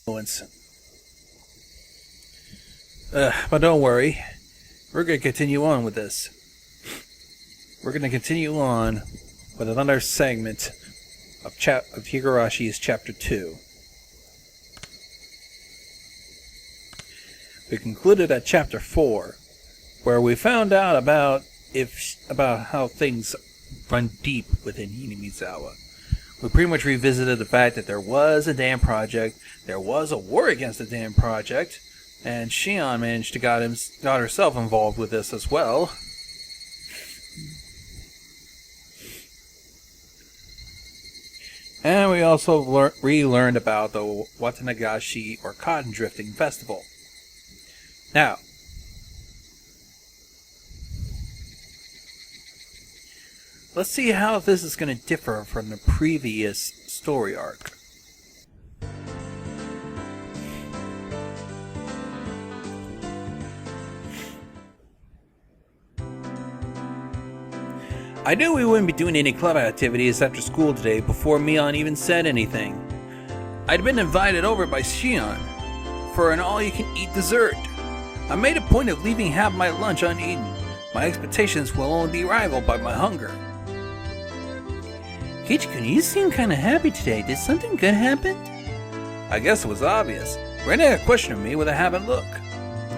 influence. But don't worry. We're going to continue on with this. We're going to continue on with another segment of Higurashi's Chapter 2. We concluded at Chapter 4, where we found out about how things run deep within Hinamizawa. We pretty much revisited the fact that there was a dam project, there was a war against the dam project, and Shion managed to got herself involved with this as well. And we also relearned about the Watanagashi, or Cotton Drifting Festival. Now, let's see how this is going to differ from the previous story arc. I knew we wouldn't be doing any club activities after school today before Mion even said anything. I'd been invited over by Shion for an all-you-can-eat dessert. I made a point of leaving half my lunch uneaten. My expectations will only be rivaled by my hunger. Keiichi-kun, you seem kinda happy today. Did something good happen? I guess it was obvious. Rena questioned me with a having look.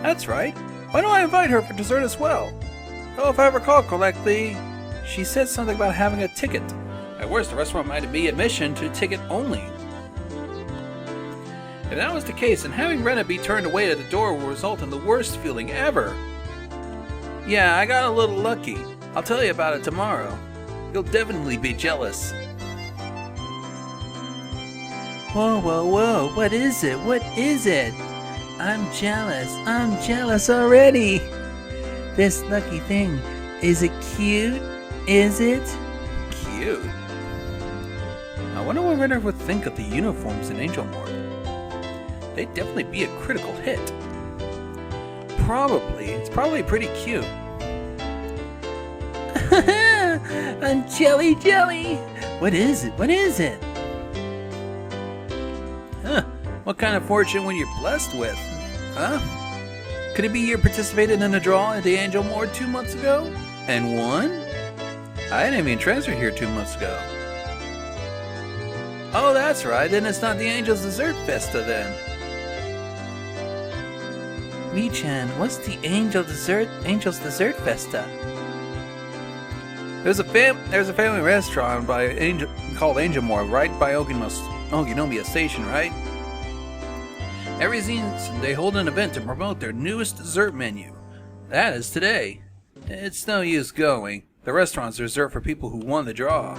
That's right. Why don't I invite her for dessert as well? Oh, if I recall correctly, she said something about having a ticket. At worst, the restaurant might be admission to ticket only. If that was the case, then having Rena be turned away at the door will result in the worst feeling ever. Yeah, I got a little lucky. I'll tell you about it tomorrow. You'll definitely be jealous. Whoa, whoa, whoa. What is it? What is it? I'm jealous already. This lucky thing. Is it cute? Is it? Cute? I wonder what Renner would think of the uniforms in Angel Mort. They'd definitely be a critical hit. Probably. It's probably pretty cute. I'm jelly. What is it? What is it? Huh. What kind of fortune were you blessed with? Huh? Could it be you participated in a draw at the Angel Mort 2 months ago? And won? I didn't even transfer here 2 months ago. Oh, that's right. Then it's not the Angel's Dessert Festa then. Mii-chan, what's the Angel's Dessert Festa? There's a family restaurant called Angel Mort right by Oginomiya Station, right? Every season they hold an event to promote their newest dessert menu. That is today. It's no use going. The restaurant's reserved for people who won the draw.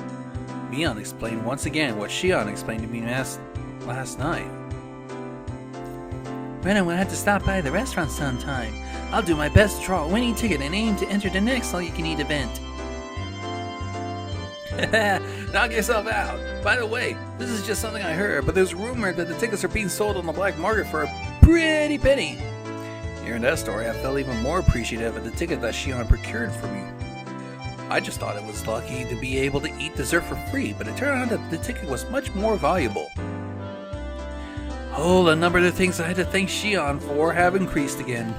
Mion explained once again what Shion explained to me last night. Rena will have to stop by the restaurant sometime. I'll do my best to draw a winning ticket and aim to enter the next all-you-can-eat event. Knock yourself out. By the way, this is just something I heard, but there's rumor that the tickets are being sold on the black market for a pretty penny. Hearing that story, I felt even more appreciative of the ticket that Shion procured for me. I just thought it was lucky to be able to eat dessert for free, but it turned out that the ticket was much more valuable. Oh, the number of the things I had to thank Shion for have increased again.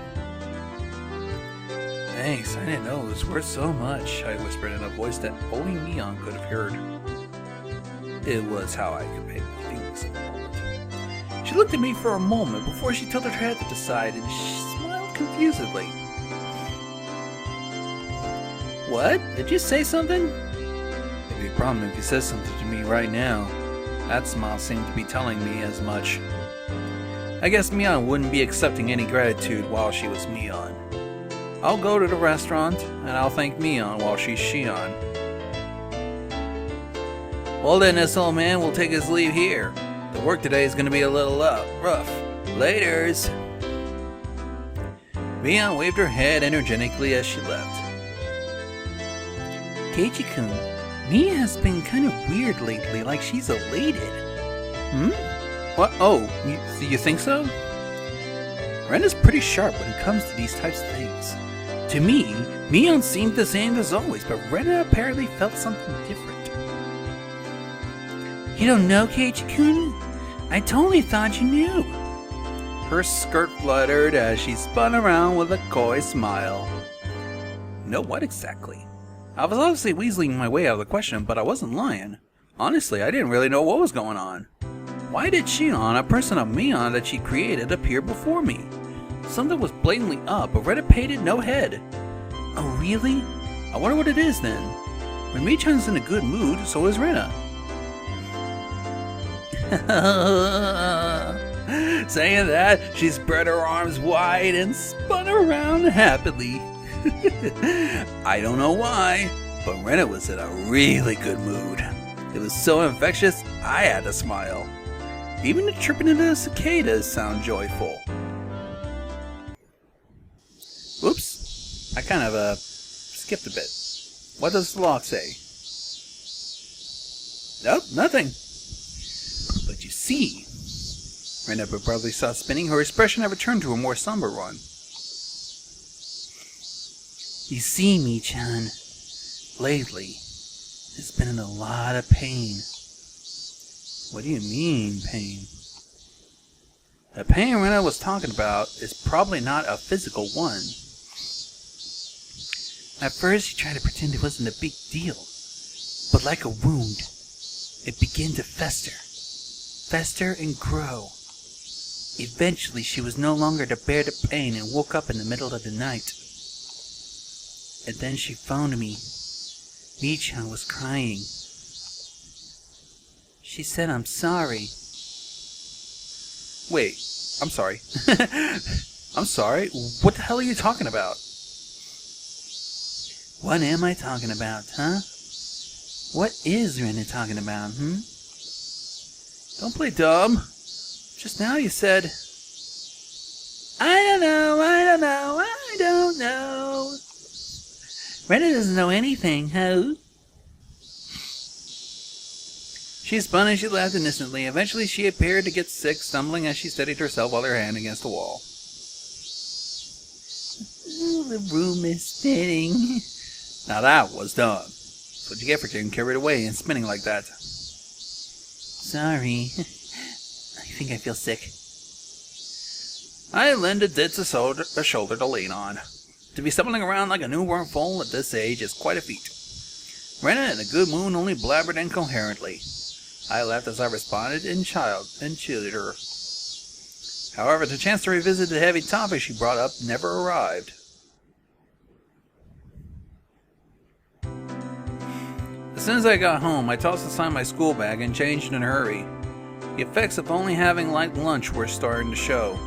Thanks, I didn't know it was worth so much, I whispered in a voice that only Mion could have heard. It was how I conveyed my feelings in the moment. She looked at me for a moment before she tilted her head to the side and smiled confusedly. What? Did you say something? It'd be a problem if you said something to me right now. That smile seemed to be telling me as much. I guess Mion wouldn't be accepting any gratitude while she was Mion. I'll go to the restaurant, and I'll thank Mion while she's Shion. Well then, this old man will take his leave here. The work today is going to be a little rough. Laters! Mion waved her head energetically as she left. Keiichi-kun, Mia has been kind of weird lately, like she's elated. What? Oh, you think so? Rena's pretty sharp when it comes to these types of things. To me, Mion seemed the same as always, but Rena apparently felt something different. You don't know, Keiichi-kun? I totally thought you knew. Her skirt fluttered as she spun around with a coy smile. No, what exactly? I was obviously weaseling my way out of the question, but I wasn't lying. Honestly, I didn't really know what was going on. Why did Shion, a person of Mion that she created, appear before me? Something was blatantly up, but Rena painted no head. Oh, really? I wonder what it is then. When Michan's in a good mood, so is Rena. Saying that, she spread her arms wide and spun around happily. I don't know why, but Rena was in a really good mood. It was so infectious, I had to smile. Even the chirping of the cicadas sound joyful. Oops, I kind of skipped a bit. What does the lock say? Nope, nothing. But you see, Rena abruptly stopped spinning. Her expression had returned to a more somber one. You see, Michan, lately, it's been in a lot of pain. What do you mean, pain? The pain Rena was talking about is probably not a physical one. At first, he tried to pretend it wasn't a big deal, but like a wound, it began to fester and grow. Eventually, she was no longer to bear the pain and woke up in the middle of the night. And then she phoned me. Michan was crying. She said, "I'm sorry." Wait, I'm sorry. I'm sorry? What the hell are you talking about? What am I talking about, huh? What is Rena talking about, Don't play dumb. Just now you said... I don't know. Rena doesn't know anything, huh? She spun and she laughed innocently. Eventually she appeared to get sick, stumbling as she steadied herself while her hand against the wall. The room is spinning. Now that was dumb. That's what you get for getting carried away and spinning like that. Sorry. I think I feel sick. I lended Ditz a shoulder to lean on. To be stumbling around like a newborn foal at this age is quite a feat. Rena in a good mood only blabbered incoherently. I laughed as I responded and chided her. However, the chance to revisit the heavy topic she brought up never arrived. As soon as I got home, I tossed aside my school bag and changed in a hurry. The effects of only having light lunch were starting to show,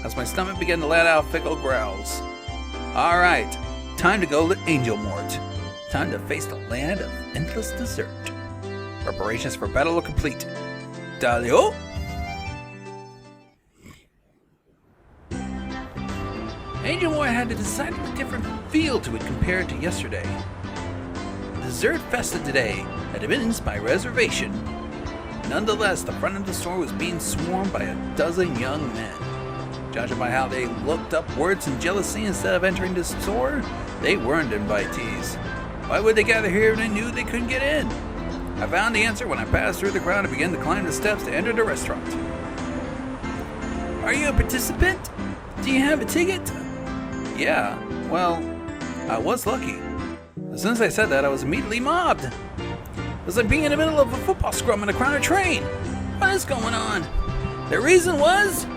as my stomach began to let out fickle growls. Alright, time to go to Angel Mort. Time to face the land of endless dessert. Preparations for battle are complete. Dalio! Angel Mort had a decidedly different feel to it compared to yesterday. The dessert festa today had been by reservation. Nonetheless, the front of the store was being swarmed by a dozen young men. Judging by how they looked upwards in jealousy instead of entering the store, they weren't invitees. Why would they gather here when they knew they couldn't get in? I found the answer when I passed through the crowd and began to climb the steps to enter the restaurant. Are you a participant? Do you have a ticket? Yeah, well, I was lucky. As soon as I said that, I was immediately mobbed. It was like being in the middle of a football scrum in a crowded train. What is going on? The reason was,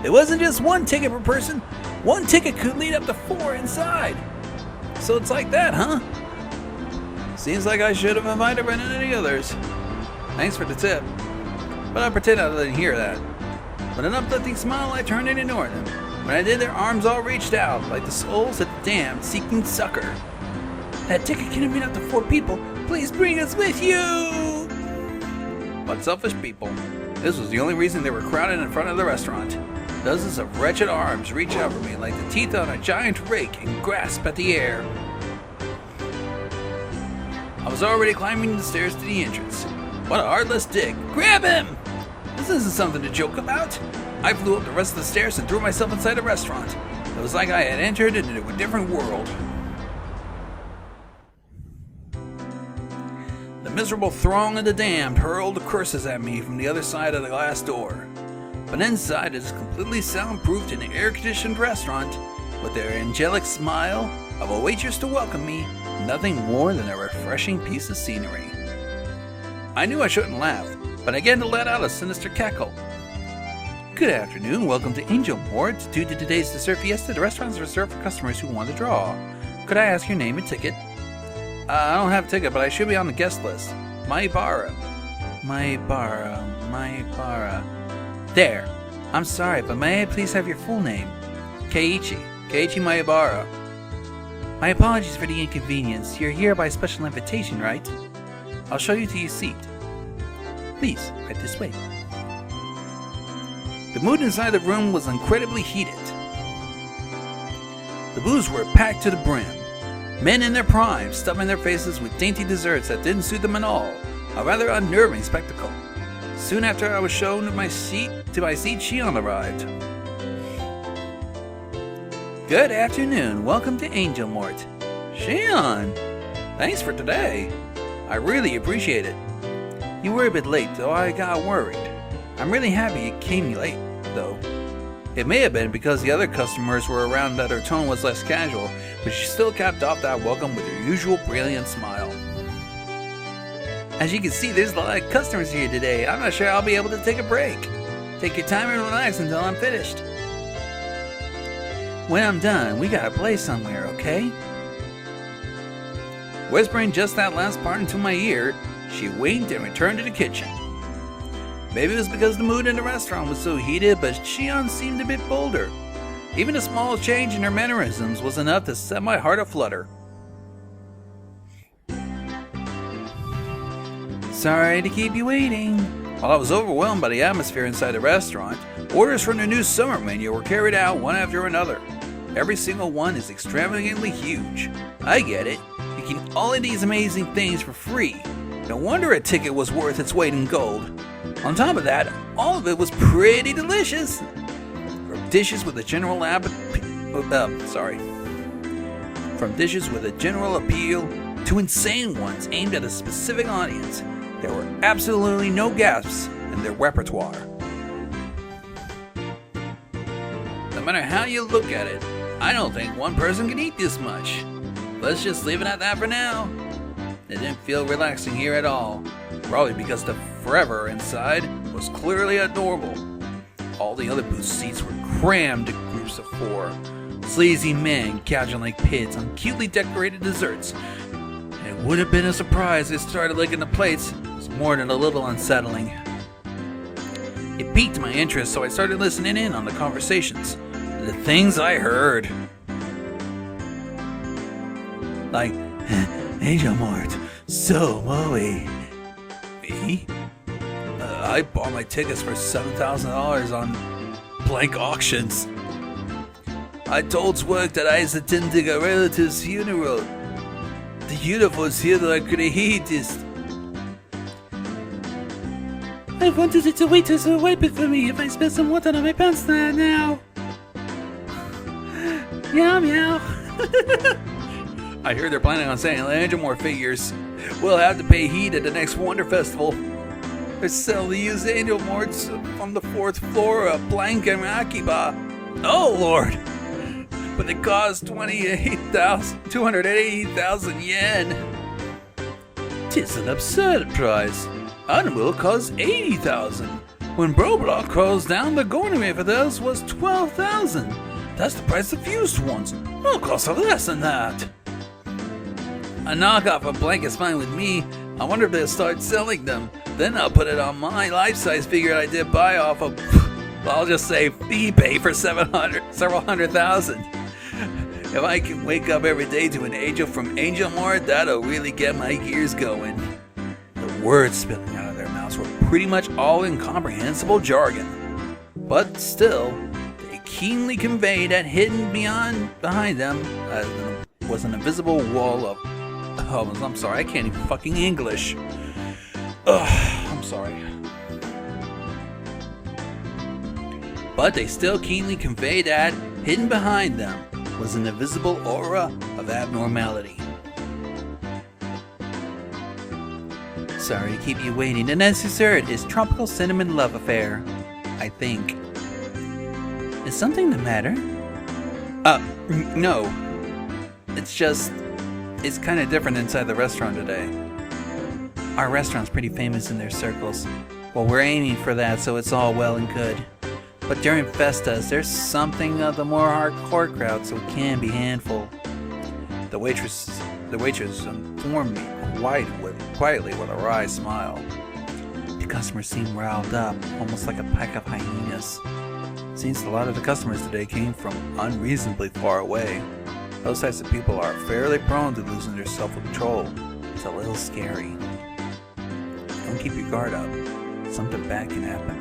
it wasn't just one ticket per person. One ticket could lead up to 4 inside. So it's like that, huh? Seems like I should have invited Brennan and the others. Thanks for the tip. But I pretend I didn't hear that. With an uplifting smile, I turned and ignored them. When I did, their arms all reached out, like the souls of the damned seeking succor. That ticket can meet up to 4 people. Please bring us with you! What selfish people. This was the only reason they were crowded in front of the restaurant. Dozens of wretched arms reach out for me like the teeth on a giant rake and grasp at the air. I was already climbing the stairs to the entrance. What a heartless dick. Grab him! This isn't something to joke about. I flew up the rest of the stairs and threw myself inside the restaurant. It was like I had entered into a different world. The miserable throng of the damned hurled curses at me from the other side of the glass door. but inside it is completely soundproofed and air-conditioned restaurant with their angelic smile of a waitress to welcome me, nothing more than a refreshing piece of scenery. I knew I shouldn't laugh, but I began to let out a sinister cackle. Good afternoon, welcome to Angel Mort. Due to today's dessert fiesta, the restaurant is reserved for customers who want to draw. Could I ask your name and ticket? I don't have a ticket, but I should be on the guest list. Maibara. There. I'm sorry, but may I please have your full name? Keiichi Maibara. My apologies for the inconvenience. You're here by special invitation, right? I'll show you to your seat. Please, right this way. The mood inside the room was incredibly heated. The booths were packed to the brim. Men in their prime, stuffing their faces with dainty desserts that didn't suit them at all. A rather unnerving spectacle. Soon after I was shown to my seat, Shion arrived. Good afternoon, welcome to Angel Mort. Shion! Thanks for today. I really appreciate it. You were a bit late, though I got worried. I'm really happy you came late, though. It may have been because the other customers were around that her tone was less casual, but she still capped off that welcome with her usual brilliant smile. As you can see, there's a lot of customers here today. I'm not sure I'll be able to take a break. Take your time and relax until I'm finished. When I'm done, we gotta play somewhere, okay? Whispering just that last part into my ear, she winked and returned to the kitchen. Maybe it was because the mood in the restaurant was so heated, but Shion seemed a bit bolder. Even a small change in her mannerisms was enough to set my heart aflutter. Sorry to keep you waiting. While I was overwhelmed by the atmosphere inside the restaurant, orders from the new summer menu were carried out one after another. Every single one is extravagantly huge. I get it. You can eat all of these amazing things for free. No wonder a ticket was worth its weight in gold. On top of that, all of it was pretty delicious. From dishes with a general appeal to insane ones aimed at a specific audience, there were absolutely no gaps in their repertoire. No matter how you look at it, I don't think one person can eat this much. Let's just leave it at that for now. It didn't feel relaxing here at all, probably because the forever inside was clearly abnormal. All the other booth seats were crammed in groups of 4. Sleazy men couching like pigs on cutely decorated desserts. And it would have been a surprise if they started licking the plates. It was more than a little unsettling. It piqued my interest, so I started listening in on the conversations. And the things I heard. Like, Angel Mort, so moe. Me? I bought my tickets for $7,000 on blank auctions. I told Zwerg that I was attending a relative's funeral. The universe here that I could eat is... I wanted it to wait to wipe it for me if I spilled some water on my pants now. Meow meow. I heard they're planning on selling Angel Mort figures. We'll have to pay heed at the next Wonder Festival. They're selling the used Angel Morts on the 4th floor of Blank and Akiba. Oh lord! But they cost 280,000 yen. Tis an absurd price. Animal costs 80,000. When Broblock crawls down, the going rate for those was 12,000. That's the price of used ones. No cost of less than that. A knockoff of Blank is fine with me. I wonder if they'll start selling them. Then I'll put it on my life-size figure I did buy off of, well, I'll just say eBay for several hundred thousand. If I can wake up every day to an angel from Angel Mort, that'll really get my gears going. The words spilling out of their mouths were pretty much all incomprehensible jargon. But still, they keenly conveyed that hidden behind them was an invisible wall of... Oh, I'm sorry, I can't even fucking English. Ugh, I'm sorry. But they still keenly conveyed that hidden behind them was an invisible aura of abnormality. Sorry to keep you waiting. The next dessert is Tropical Cinnamon Love Affair, I think. Is something the matter? No. It's kind of different inside the restaurant today. Our restaurant's pretty famous in their circles. Well, we're aiming for that, so it's all well and good. But during festas, there's something of the more hardcore crowd, so it can be handful. The waitress informed me quietly with a wry smile. The customers seem riled up, almost like a pack of hyenas. Seems a lot of the customers today came from unreasonably far away. Those types of people are fairly prone to losing their self-control. It's a little scary. Don't keep your guard up. Something bad can happen.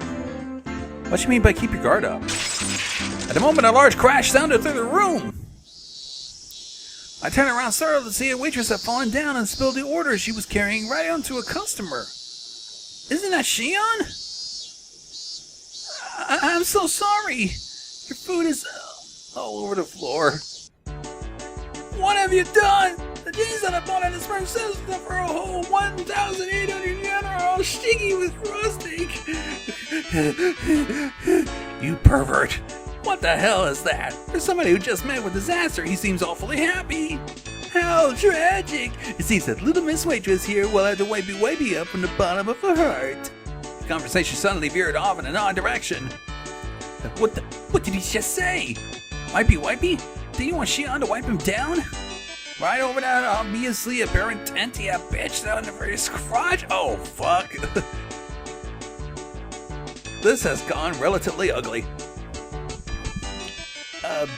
What do you mean by keep your guard up? At the moment, a large crash sounded through the room. I turned around startled to see a waitress had fallen down and spilled the order she was carrying right onto a customer. Isn't that Shion? I'm so sorry. Your food is all over the floor. What have you done? The jeans that I bought at the spring sales for a whole 1,800 yen are all sticky with frosting. You pervert. What the hell is that? For somebody who just met with disaster, he seems awfully happy. How tragic. It seems that little Miss Waitress here will have to wipey up from the bottom of her heart. The conversation suddenly veered off in an odd direction. What did he just say? Wipey? Do you want Shion to wipe him down? Right over that obviously apparent tenty bitch down the very crotch? Oh, fuck. This has gone relatively ugly.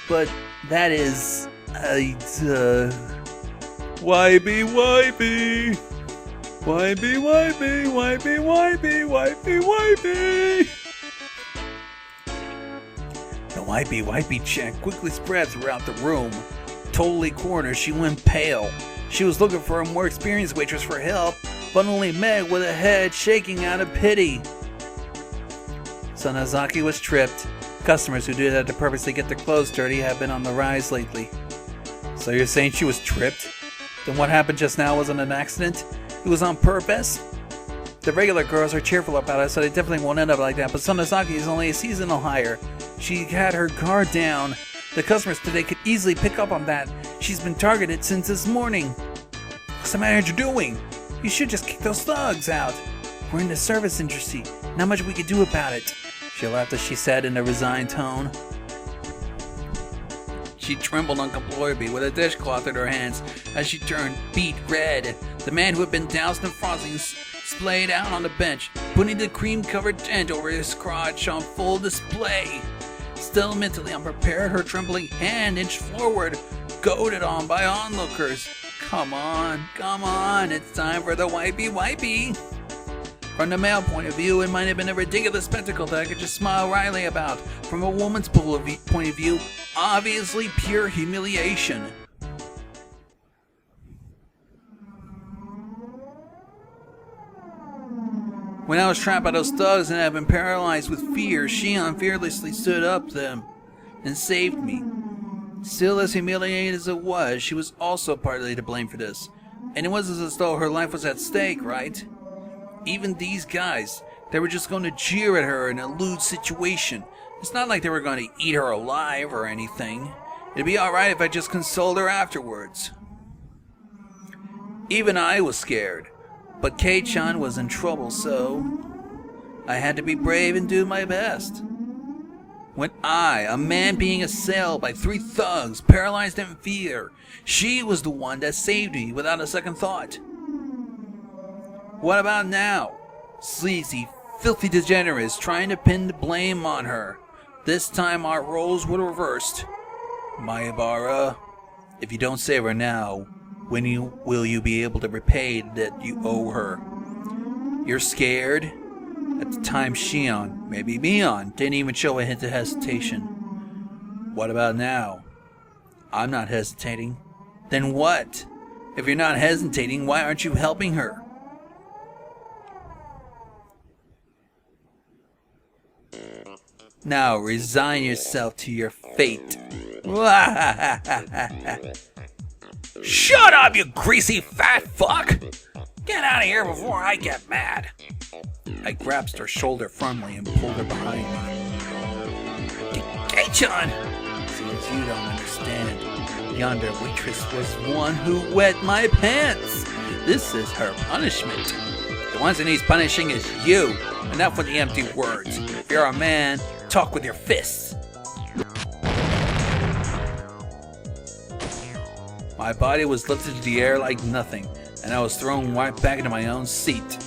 But that is... Wipey. The wipey chant quickly spread throughout the room. Totally cornered, she went pale. She was looking for a more experienced waitress for help, but only met with a head shaking out of pity. Sonozaki was tripped. Customers who do that to purposely get their clothes dirty have been on the rise lately. So you're saying she was tripped? Then what happened just now wasn't an accident? It was on purpose? The regular girls are cheerful about it, so they definitely won't end up like that, but Sonozaki is only a seasonal hire. She had her guard down. The customers today could easily pick up on that. She's been targeted since this morning. What's the manager doing? You should just kick those thugs out. We're in the service industry. Not much we could do about it. She laughed as she said in a resigned tone. She trembled uncontrollably with a dishcloth in her hands as she turned beet red. The man who had been doused in frosting splayed out on the bench, putting the cream-covered tent over his crotch on full display. Still mentally unprepared, her trembling hand inched forward, goaded on by onlookers. Come on, it's time for the wipey. From the male point of view, it might have been a ridiculous spectacle that I could just smile wryly about. From a woman's point of view, obviously pure humiliation. When I was trapped by those thugs and had been paralyzed with fear, Shion fearlessly stood up to them and saved me. Still as humiliated as it was, she was also partly to blame for this. And it wasn't as though her life was at stake, right? Even these guys, they were just going to jeer at her in a lewd situation. It's not like they were going to eat her alive or anything. It'd be alright if I just consoled her afterwards. Even I was scared. But Kei-chan was in trouble, so I had to be brave and do my best. When I, a man being assailed by 3 thugs, paralyzed in fear, she was the one that saved me without a second thought. What about now? Sleazy, filthy degenerates trying to pin the blame on her. This time our roles were reversed. Maebara, if you don't save her now, when will you be able to repay that you owe her? You're scared? At the time Shion, maybe Mion, didn't even show a hint of hesitation. What about now? I'm not hesitating. Then what? If you're not hesitating, why aren't you helping her? Now resign yourself to your fate. Shut up, you greasy fat fuck! Get out of here before I get mad! I grasped her shoulder firmly and pulled her behind me. Kei-chan! Seems you don't understand. Yonder waitress was one who wet my pants. This is her punishment. The ones that needs punishing is you. Enough with the empty words. If you're a man, talk with your fists. My body was lifted to the air like nothing, and I was thrown right back into my own seat.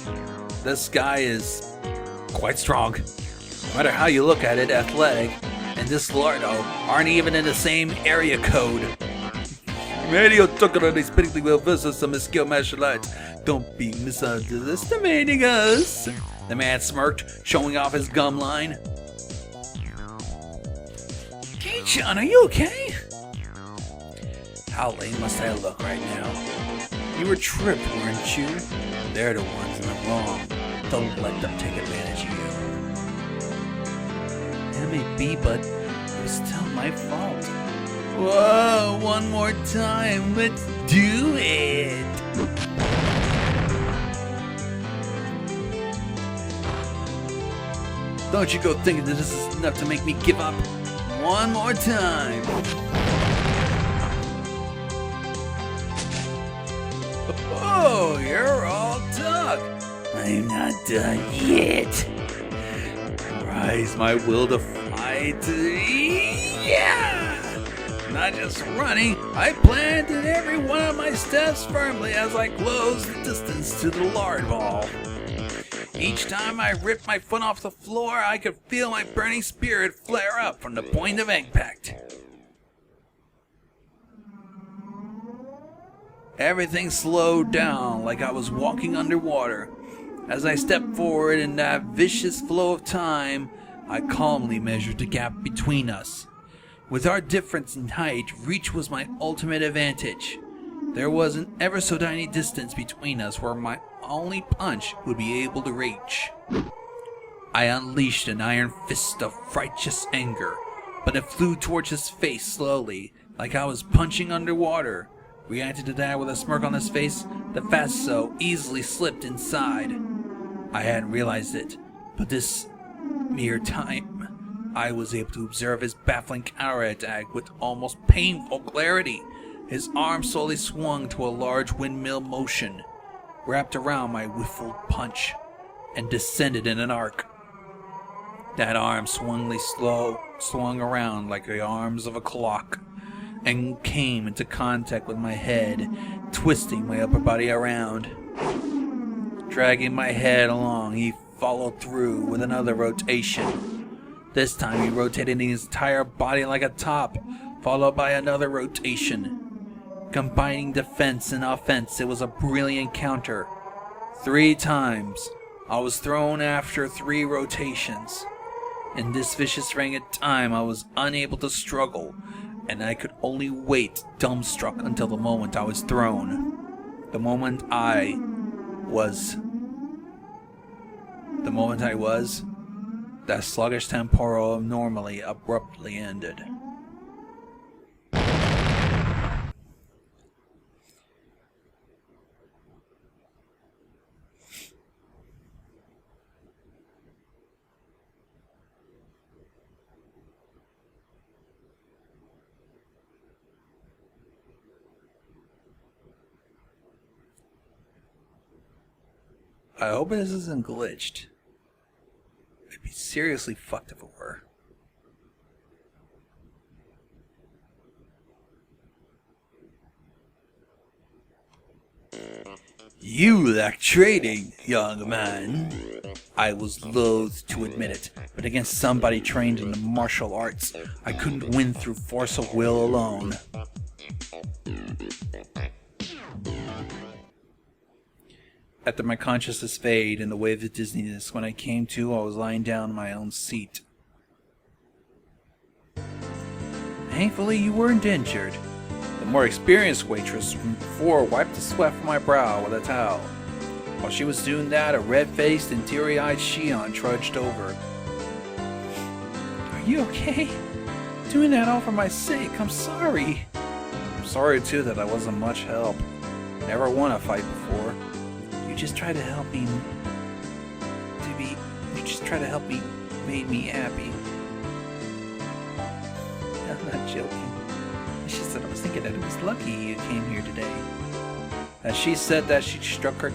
This guy is quite strong. No matter how you look at it, athletic and this Lardo aren't even in the same area code. Radio Tokarani speaking will versus some skilled martial arts. Don't be misunderestimating us. The man smirked, showing off his gum line. Kei-chan, are you okay? How lame must I look right now? You were tripped, weren't you? They're the ones in the wrong. Don't let them take advantage of you. It may be, but it was still my fault. Whoa, one more time, let's do it! Don't you go thinking that this is enough to make me give up. One more time. Oh, you're all talk. I'm not done yet. Rise my will to fight. Yeah! Not just running, I planted every one of my steps firmly as I closed the distance to the lard ball. Each time I ripped my foot off the floor, I could feel my burning spirit flare up from the point of impact. Everything slowed down like I was walking underwater. As I stepped forward in that vicious flow of time, I calmly measured the gap between us. With our difference in height, reach was my ultimate advantage. There was an ever so tiny distance between us where my only punch would be able to reach. I unleashed an iron fist of righteous anger, but it flew towards his face slowly, like I was punching underwater. Reacted to that with a smirk on his face, the fasto easily slipped inside. I hadn't realized it, but this mere time, I was able to observe his baffling counterattack with almost painful clarity. His arm slowly swung to a large windmill motion, wrapped around my whiffled punch, and descended in an arc. That arm swung around like the arms of a clock, and came into contact with my head, twisting my upper body around. Dragging my head along, he followed through with another rotation. This time he rotated his entire body like a top, followed by another rotation. Combining defense and offense, it was a brilliant counter. 3 times, I was thrown after 3 rotations. In this vicious ring of time, I was unable to struggle, and I could only wait dumbstruck until the moment I was thrown. The moment I was, that sluggish temporal normally abruptly ended. I hope this isn't glitched. I'd be seriously fucked if it were. You lack trading, young man. I was loath to admit it, but against somebody trained in the martial arts, I couldn't win through force of will alone. After my consciousness faded in the wave of dizziness, when I came to, I was lying down in my own seat. Thankfully, you weren't injured. The more experienced waitress from before wiped the sweat from my brow with a towel. While she was doing that, a red-faced and teary-eyed Shion trudged over. Are you okay? Doing that all for my sake, I'm sorry. I'm sorry too that I wasn't much help. Never won a fight before. You just tried to help me made me happy. joking. She said, I was thinking that it was lucky you came here today. As she said that, she struck her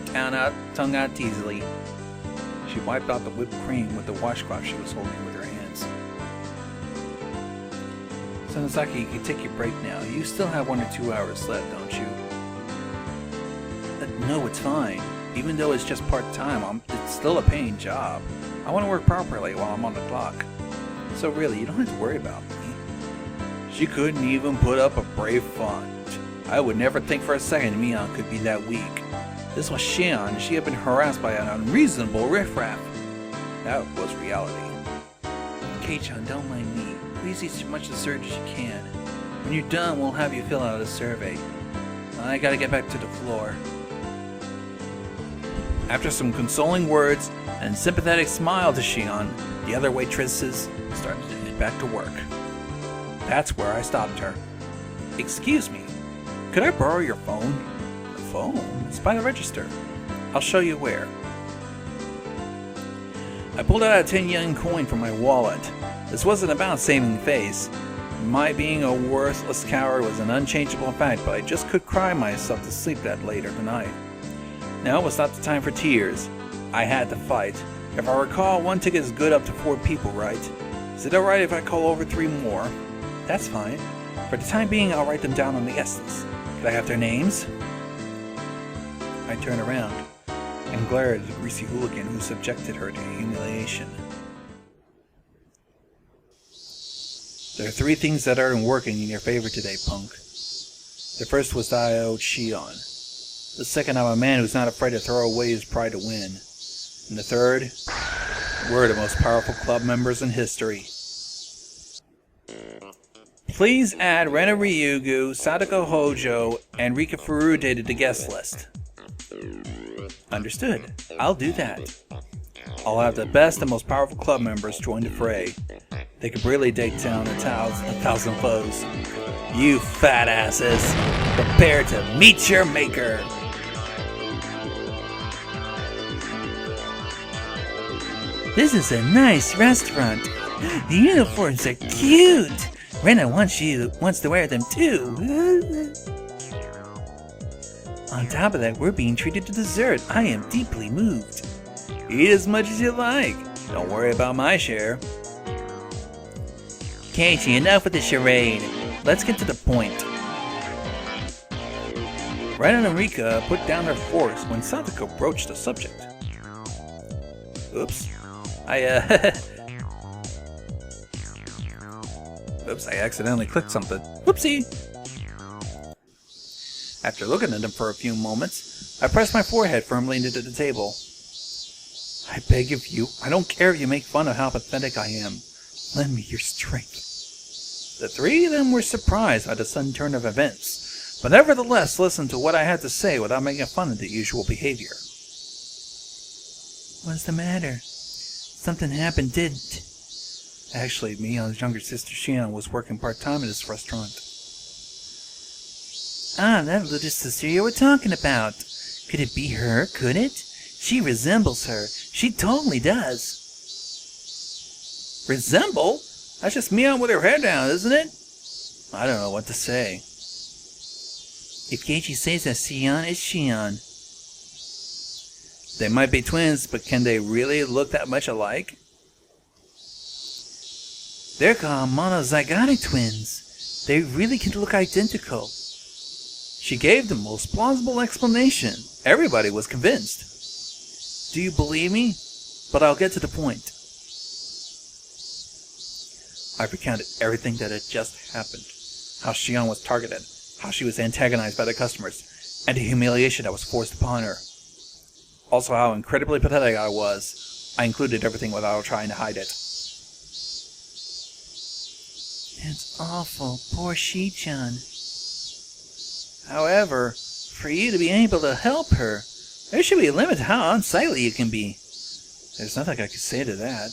tongue out easily. She wiped out the whipped cream with the washcloth she was holding with her hands. Sonozaki, you can take your break now. You still have 1 or 2 hours left, don't you? No, it's fine. Even though it's just part-time, it's still a paying job. I want to work properly while I'm on the clock. So really, you don't have to worry about me. She couldn't even put up a brave front. I would never think for a second Mion could be that weak. This was Shion, and she had been harassed by an unreasonable riffraff. That was reality. Kei-chan, don't mind me. Please eat as much dessert as you can. When you're done, we'll have you fill out a survey. I gotta get back to the floor. After some consoling words and sympathetic smile to Shion, the other waitresses started to get back to work. That's where I stopped her. Excuse me, could I borrow your phone? The phone? It's by the register. I'll show you where. I pulled out a 10 yen coin from my wallet. This wasn't about saving face. My being a worthless coward was an unchangeable fact, but I just could cry myself to sleep that later tonight. Now was not the time for tears. I had to fight. If I recall, 1 ticket is good up to 4 people, right? Is it alright if I call over 3 more? That's fine. For the time being, I'll write them down on the guest list. Could I have their names? I turned around and glared at the greasy hooligan who subjected her to humiliation. There are 3 things that aren't working in your favor today, punk. The first was that I owed Shion. The second, I'm a man who's not afraid to throw away his pride to win. And the third, we're the most powerful club members in history. Please add Rena Ryugu, Sadako Hojo, and Rika Furude to the guest list. Understood. I'll do that. I'll have the best and most powerful club members join the fray. They could really take down a thousand foes. You fat asses, prepare to meet your maker. This is a nice restaurant. The uniforms are cute. Rena wants to wear them too. On top of that, we're being treated to dessert. I am deeply moved. Eat as much as you like. Don't worry about my share. Keiichi, enough with the charade. Let's get to the point. Rena and Rika put down their forks when Sadako broached the subject. Oops. Oops, I accidentally clicked something. Whoopsie! After looking at them for a few moments, I pressed my forehead firmly into the table. I beg of you, I don't care if you make fun of how pathetic I am. Lend me your strength. The 3 of them were surprised by the sudden turn of events, but nevertheless listened to what I had to say without making fun of the usual behavior. What's the matter? Something happened, didn't? Actually, Mion's younger sister Shion was working part-time at this restaurant. Ah, that little sister you were talking about. Could it be her, could it? She resembles her. She totally does. Resemble? That's just Mion with her hair down, isn't it? I don't know what to say. If Keiichi says that Shion is Shion. They might be twins, but can they really look that much alike? They're called monozygotic twins. They really can look identical. She gave the most plausible explanation. Everybody was convinced. Do you believe me? But I'll get to the point. I recounted everything that had just happened. How Shion was targeted, how she was antagonized by the customers, and the humiliation that was forced upon her. Also how incredibly pathetic I was. I included everything without trying to hide it. It's awful. Poor Shi-chan. However, for you to be able to help her, there should be a limit to how unsightly you can be. There's nothing I could say to that.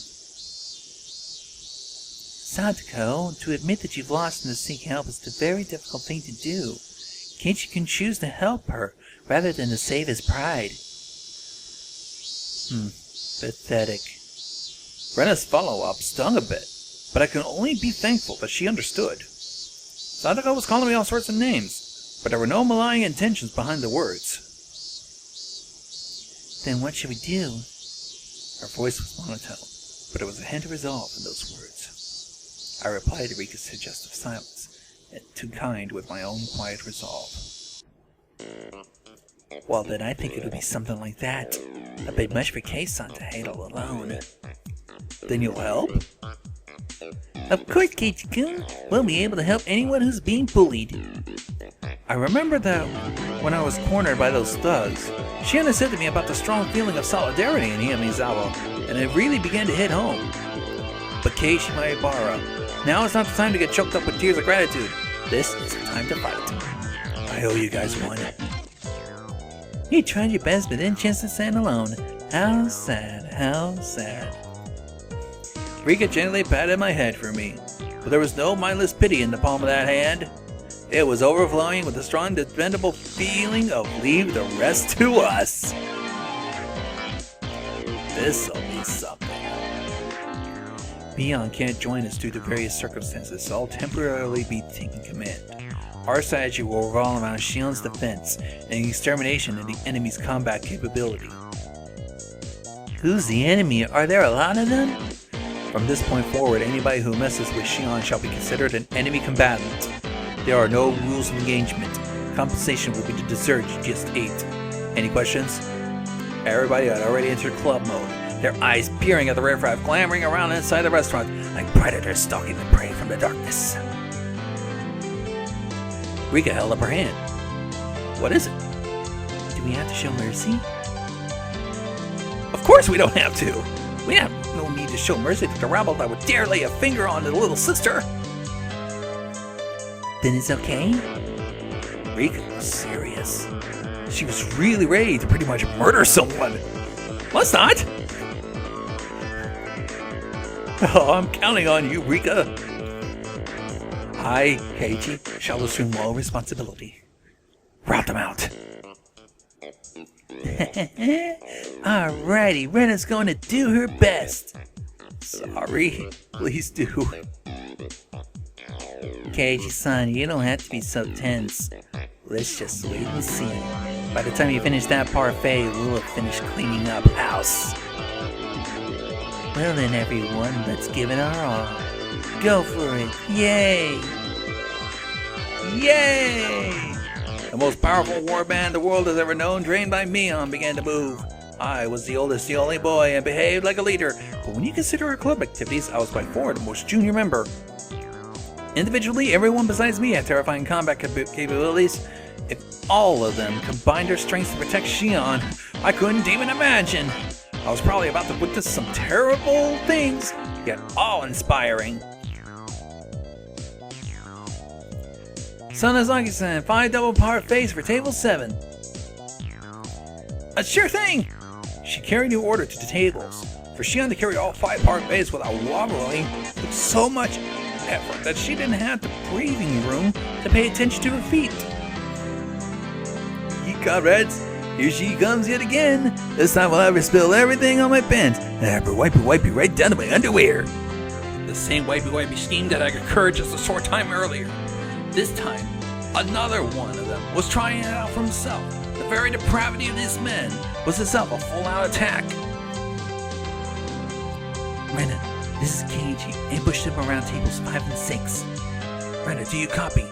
Sadako, to admit that you've lost and to seek help is a very difficult thing to do. Keiichi can choose to help her, rather than to save his pride. Pathetic. Rena's follow-up stung a bit, but I can only be thankful that she understood. Sadako was calling me all sorts of names, but there were no malign intentions behind the words. Then what should we do? Her voice was monotone, but there was a hint of resolve in those words. I replied to Rika's suggestive silence, and too kind with my own quiet resolve. Well, then I think it would be something like that. A bit much for Kei-san to handle alone. Then you'll help? Of course, Keiichi-kun. We'll be able to help anyone who's being bullied. I remember that when I was cornered by those thugs, Shion said to me about the strong feeling of solidarity in Hiyamizawa, and it really began to hit home. But Keiichi Maebara, now is not the time to get choked up with tears of gratitude. This is the time to fight. I owe you guys one. You tried your best but didn't chance to stand alone. How sad, how sad. Rika gently patted my head for me, but there was no mindless pity in the palm of that hand. It was overflowing with a strong, dependable feeling of leave the rest to us. This'll be something. Mion can't join us due to various circumstances, so I'll temporarily be taking command. Our strategy will revolve around Shion's defense and extermination of the enemy's combat capability. Who's the enemy? Are there a lot of them? From this point forward, anybody who messes with Shion shall be considered an enemy combatant. There are no rules of engagement. Compensation will be the dessert you just ate. Any questions? Everybody had already entered club mode, their eyes peering at the riffraff clamoring around inside the restaurant like predators stalking the prey from the darkness. Rika held up her hand. What is it? Do we have to show mercy? Of course we don't have to! We have no need to show mercy to the rabble that would dare lay a finger on the little sister! Then it's okay? Rika was serious. She was really ready to pretty much murder someone. Let's not! Oh, I'm counting on you, Rika. I, Keiichi, shall assume all responsibility. Rout them out. Alrighty, Rena's going to do her best. Sorry, please do. Keiichi-san, you don't have to be so tense. Let's just wait and see. By the time you finish that parfait, we'll have finished cleaning up house. Well then, everyone, let's give it our all. Go for it. Yay! Yay! The most powerful warband the world has ever known, trained by Mion, began to move. I was the oldest, the only boy, and behaved like a leader. But when you consider our club activities, I was by far the most junior member. Individually, everyone besides me had terrifying combat capabilities. If all of them combined their strengths to protect Shion, I couldn't even imagine. I was probably about to witness some terrible things, yet awe-inspiring. Sanazaki-san, 5 double parfaits for table 7. A sure thing! She carried the order to the tables. For Shion to carry all 5 parfaits without wobbling took so much effort that she didn't have the breathing room to pay attention to her feet. Ye comrades, here she comes yet again. This time I'll have her spill everything on my pants and have her wipey right down to my underwear. The same wipey scheme that had occurred just a short time earlier. This time, another one of them was trying it out for himself. The very depravity of these men was itself a full-out attack. Rena, this is Keiichi. Ambush them around tables 5 and 6. Rena, do you copy?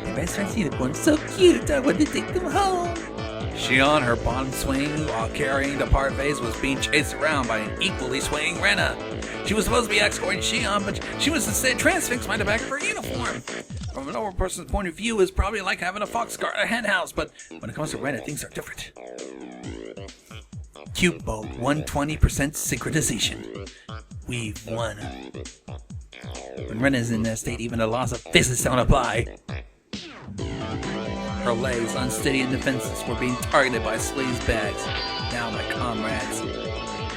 The restaurant's unicorn's so cute, I want to take them home. Shion, her bottom swing while carrying the parfaits, was being chased around by an equally swaying Rena. She was supposed to be escorting Shion, but she was instead transfixed by the back of her uniform. From an older person's point of view, it's probably like having a fox guard at a hen house, but when it comes to Rena, things are different. Cube mode, 120% synchronization. We've won. When Rena is in that state, even the laws of physics don't apply. Her legs, unsteady and defenseless, were being targeted by Slee's bags. Now my comrades.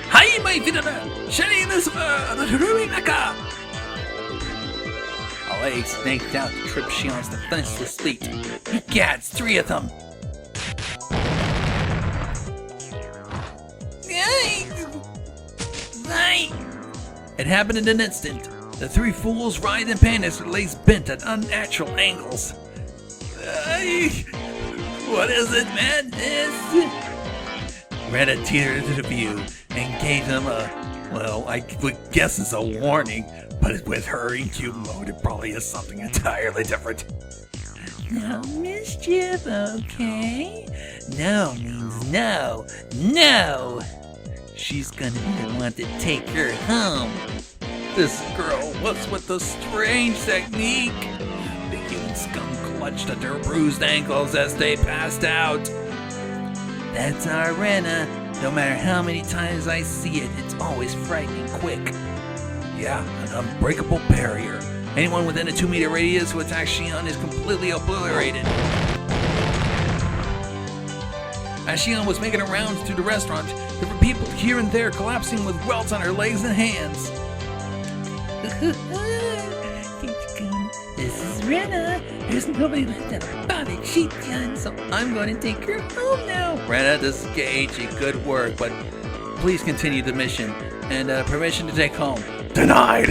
Hai mai vidana! Shani Lucifer! The Ruinaka! Her legs snaked out to trip Shion's defenseless feet. Gads, 3 of them! It happened in an instant. The three fools writhe in pain as their legs bent at unnatural angles. What is it, madness? Rena teetered into the view and gave them I would guess it's a warning, but with her in cube mode, it probably is something entirely different. No mischief, okay? No means no. No! She's gonna be the one to take her home. This girl, what's with the strange technique? The human scum clutched at their bruised ankles as they passed out. That's our Rena. No matter how many times I see it, it's always frightening quick. Yeah, an unbreakable barrier. Anyone within a 2-meter radius who attacks Shion is completely obliterated. As Shion was making her rounds through the restaurant, there were people here and there collapsing with welts on her legs and hands. This is Rena. There's nobody left at a body sheet gun, so I'm going to take her home now. Rena, this is Gagey. Good work, but please continue the mission. And permission to take home. Denied!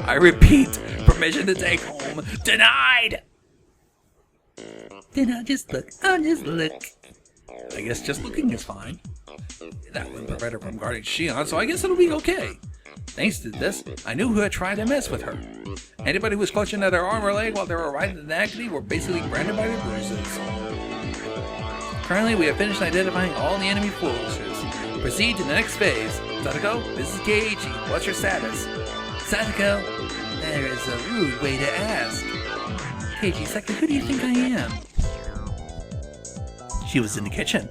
I repeat, permission to take home. Denied! Then I'll just look. I guess just looking is fine. That wouldn't prevent her from guarding Shion, so I guess it'll be okay. Thanks to this, I knew who had tried to mess with her. Anybody who was clutching at her arm or leg while they were riding in agony were basically branded by their bruises. Currently, we have finished identifying all the enemy forces. Proceed to the next phase. Sadako, this is Gagey. What's your status? Sadako, that is a rude way to ask. Gagey, Sadako, who do you think I am? She was in the kitchen.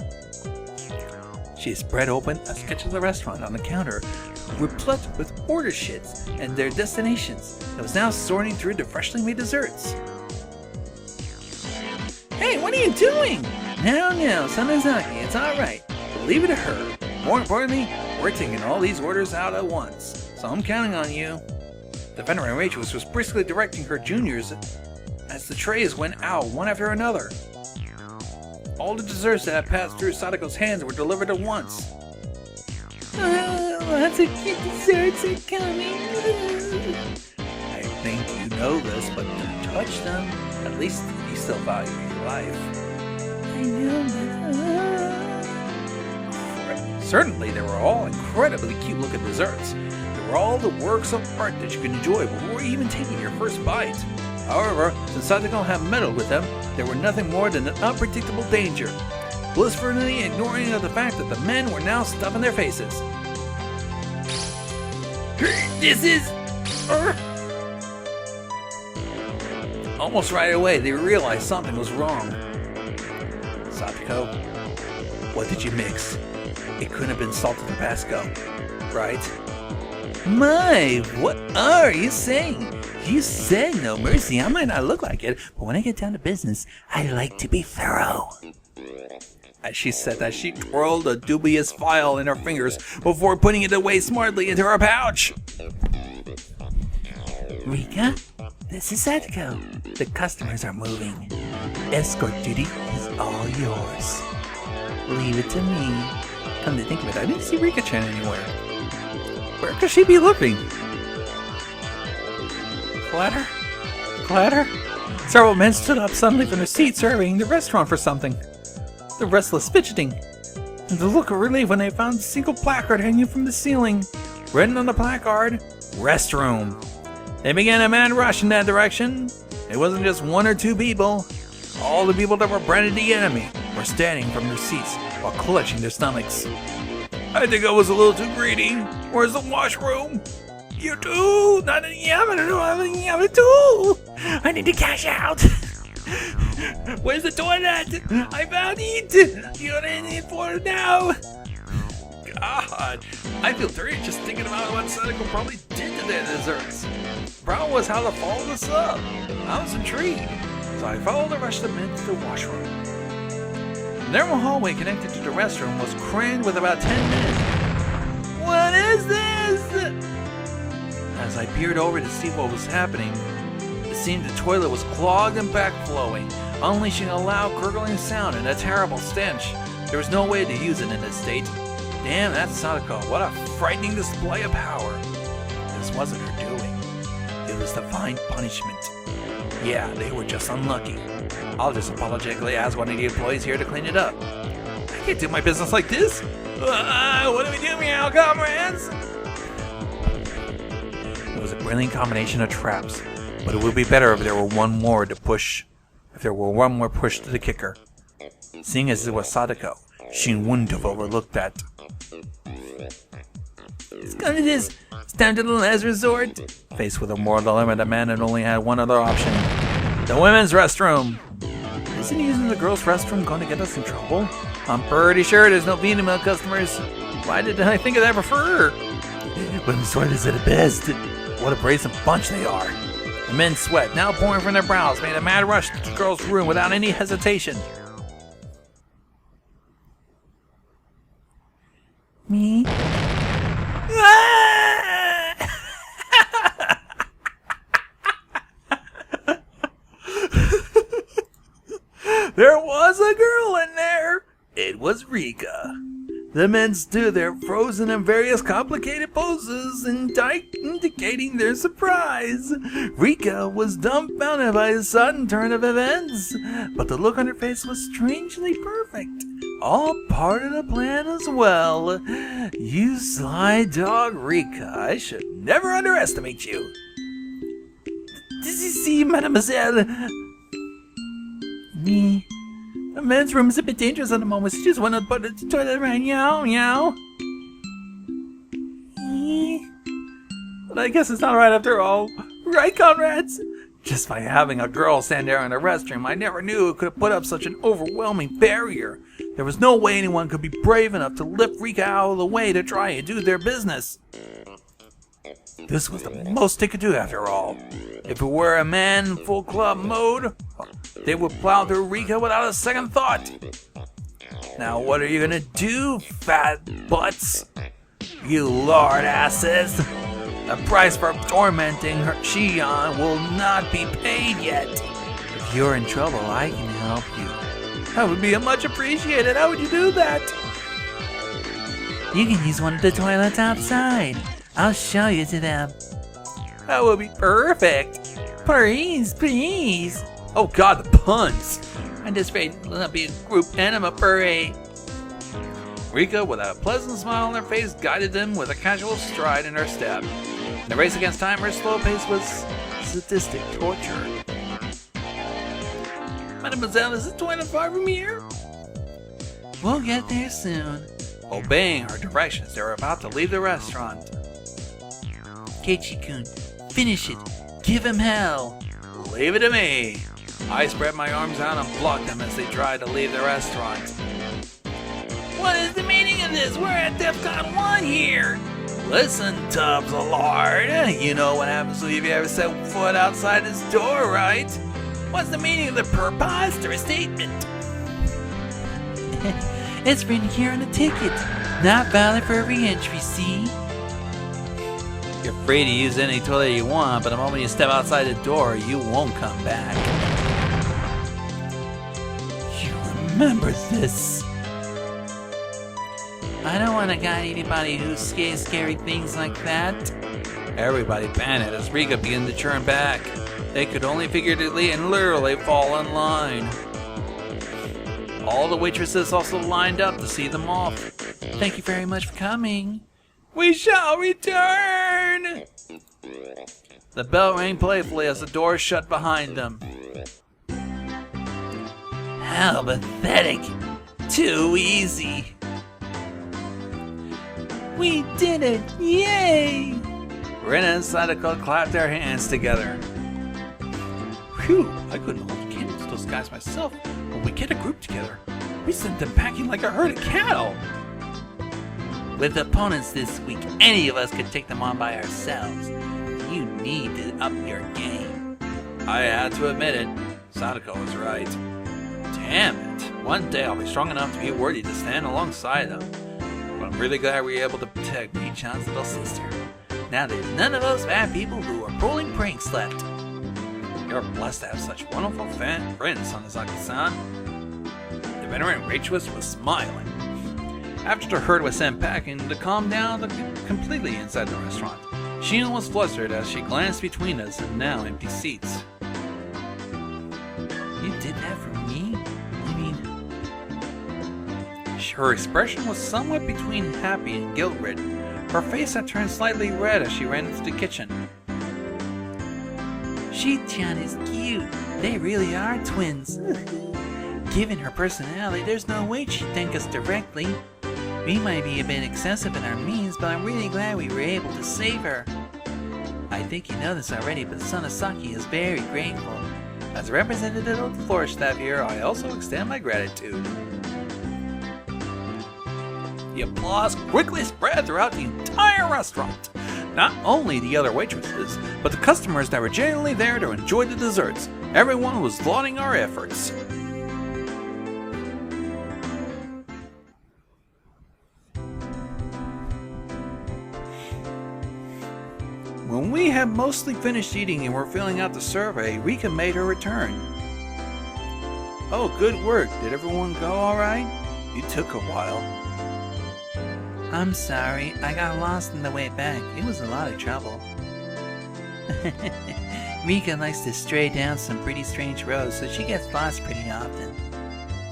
She spread open a sketch of the restaurant on the counter, replete with order sheets and their destinations, and was now sorting through the freshly made desserts. Hey, what are you doing? No, Sanazaki, it's alright. Leave it to her. More importantly, we're taking all these orders out at once, so I'm counting on you. The veteran waitress was briskly directing her juniors as the trays went out one after another. All the desserts that had passed through Sadako's hands were delivered at once. Lots of cute desserts are coming. I think you know this, but don't touch them. At least you still value your life. I know, Certainly, they were all incredibly cute-looking desserts. They were all the works of art that you could enjoy before even taking your first bite. However, since Sadako had meddled with them, they were nothing more than an unpredictable danger, blissfully ignoring the fact that the men were now stuffing their faces. This is... Almost right away, they realized something was wrong. Sadako, what did you mix? It couldn't have been salt and Tabasco, right? My, what are you saying? You said no mercy. I might not look like it, but when I get down to business, I like to be thorough. As she said that, she twirled a dubious vial in her fingers before putting it away smartly into her pouch. Rika, this is Sadako. The customers are moving. Escort duty is all yours. Leave it to me. Come to think of it, I didn't see Rika-chan anywhere. Where could she be looking? Clatter? Several men stood up suddenly from their seats, surveying the restaurant for something. The restless fidgeting, and the look of relief when they found a single placard hanging from the ceiling. Written on the placard, restroom. They began a mad rush in that direction. It wasn't just one or two people. All the people that were branded the enemy were standing from their seats while clutching their stomachs. I think I was a little too greedy. Where's the washroom? You too! Not in the oven too! I need to cash out! Where's the toilet? I found it! You're in it for it now! God, I feel dirty just thinking about what Sadako probably did to their desserts. Problem was how to follow this up. I was intrigued, so I followed the rest of the men to the washroom. The narrow hallway connected to the restroom was crammed with about 10 men. What is this? As I peered over to see what was happening, it seemed the toilet was clogged and backflowing, unleashing a loud gurgling sound and a terrible stench. There was no way to use it in this state. Damn, that's Sadako. What a frightening display of power. This wasn't her doing. It was divine punishment. Yeah, they were just unlucky. I'll just apologetically ask one of the employees here to clean it up. I can't do my business like this. What do we do, meow, comrades? It was a brilliant combination of traps, but it would be better if there were one more push to the kicker. Seeing as it was Sadako, she wouldn't have overlooked that. It's gonna this. It's down to the last resort. Faced with a moral dilemma, the man had only had one other option. The women's restroom. Isn't using the girls' restroom going to get us in trouble? I'm pretty sure there's no female customers. Why didn't I think of that before? Women's toilets are the best. What a brazen bunch they are. The men's sweat, now pouring from their brows, made a mad rush to the girls' room without any hesitation. Me? There was a girl in there. It was Rika. The men stood there frozen in various complicated poses, indicating their surprise. Rika was dumbfounded by the sudden turn of events, but the look on her face was strangely perfect. All part of the plan as well. You sly dog, Rika. I should never underestimate you. Did you see, mademoiselle? Me? The men's room is a bit dangerous at the moment. She just went to put the toilet right meow, meow. But I guess it's not right after all. Right, comrades? Just by having a girl stand there in the restroom, I never knew it could have put up such an overwhelming barrier. There was no way anyone could be brave enough to lift Rika out of the way to try and do their business. This was the most they could do after all. If it were a man in full club mode, they would plow through Rika without a second thought. Now what are you gonna do, fat butts? You lard asses! The price for tormenting her Shion will not be paid yet. If you're in trouble, I can help you. That would be much appreciated. How would you do that? You can use one of the toilets outside. I'll show you to them. That would be perfect. Please, please. Oh god, the puns. I'm just afraid it'll not be a group anima parade. Rika, with a pleasant smile on her face, guided them with a casual stride in her step. In the race against time, her slow pace was sadistic torture. Mademoiselle, is the toilet far from here? We'll get there soon. Obeying her directions, they were about to leave the restaurant. Keiichi-kun, finish it. Give him hell. Leave it to me. I spread my arms out and blocked them as they tried to leave the restaurant. What is the meaning of this? We're at DEFCON 1 here. Listen, Tubbs a lard. You know what happens if you ever set foot outside this door, right? What's the meaning of the preposterous statement? It's written here on the ticket. Not valid for re-entry, see? You're free to use any toilet you want, but the moment you step outside the door, you won't come back. You remember this? I don't want to guide anybody who says scary things like that. Everybody panicked as Rika began to turn back. They could only figuratively and literally fall in line. All the waitresses also lined up to see them off. Thank you very much for coming. We shall return! The bell rang playfully as the door shut behind them. How pathetic. Too easy. We did it! Yay! Rin and Sadako clapped their hands together. Phew, I couldn't hold a candle to those guys myself. When we get a group together, we send them packing like a herd of cattle. With opponents this week, any of us could take them on by ourselves. You need to up your game. I had to admit it. Sadako was right. Damn it. One day I'll be strong enough to be worthy to stand alongside them. But I'm really glad we were able to protect Michan's little sister. Now there's none of those fat people who are pulling pranks left. You're blessed to have such wonderful friends, Sonozaki-san. The veteran waitress was smiling. After the herd was sent packing to calm down completely inside the restaurant, Shion was flustered as she glanced between us and now empty seats. You did that for me? You mean... Her expression was somewhat between happy and guilt-ridden. Her face had turned slightly red as she ran into the kitchen. Shi-chan is cute. They really are twins. Given her personality, there's no way she'd thank us directly. We might be a bit excessive in our means, but I'm really glad we were able to save her. I think you know this already, but Sonosaki is very grateful. As a representative of the floor staff here, I also extend my gratitude. The applause quickly spread throughout the entire restaurant. Not only the other waitresses, but the customers that were genuinely there to enjoy the desserts. Everyone was lauding our efforts. When we had mostly finished eating and were filling out the survey, Rika made her return. Oh, good work. Did everyone go alright? You took a while. I'm sorry, I got lost on the way back. It was a lot of trouble. Rika likes to stray down some pretty strange roads, so she gets lost pretty often.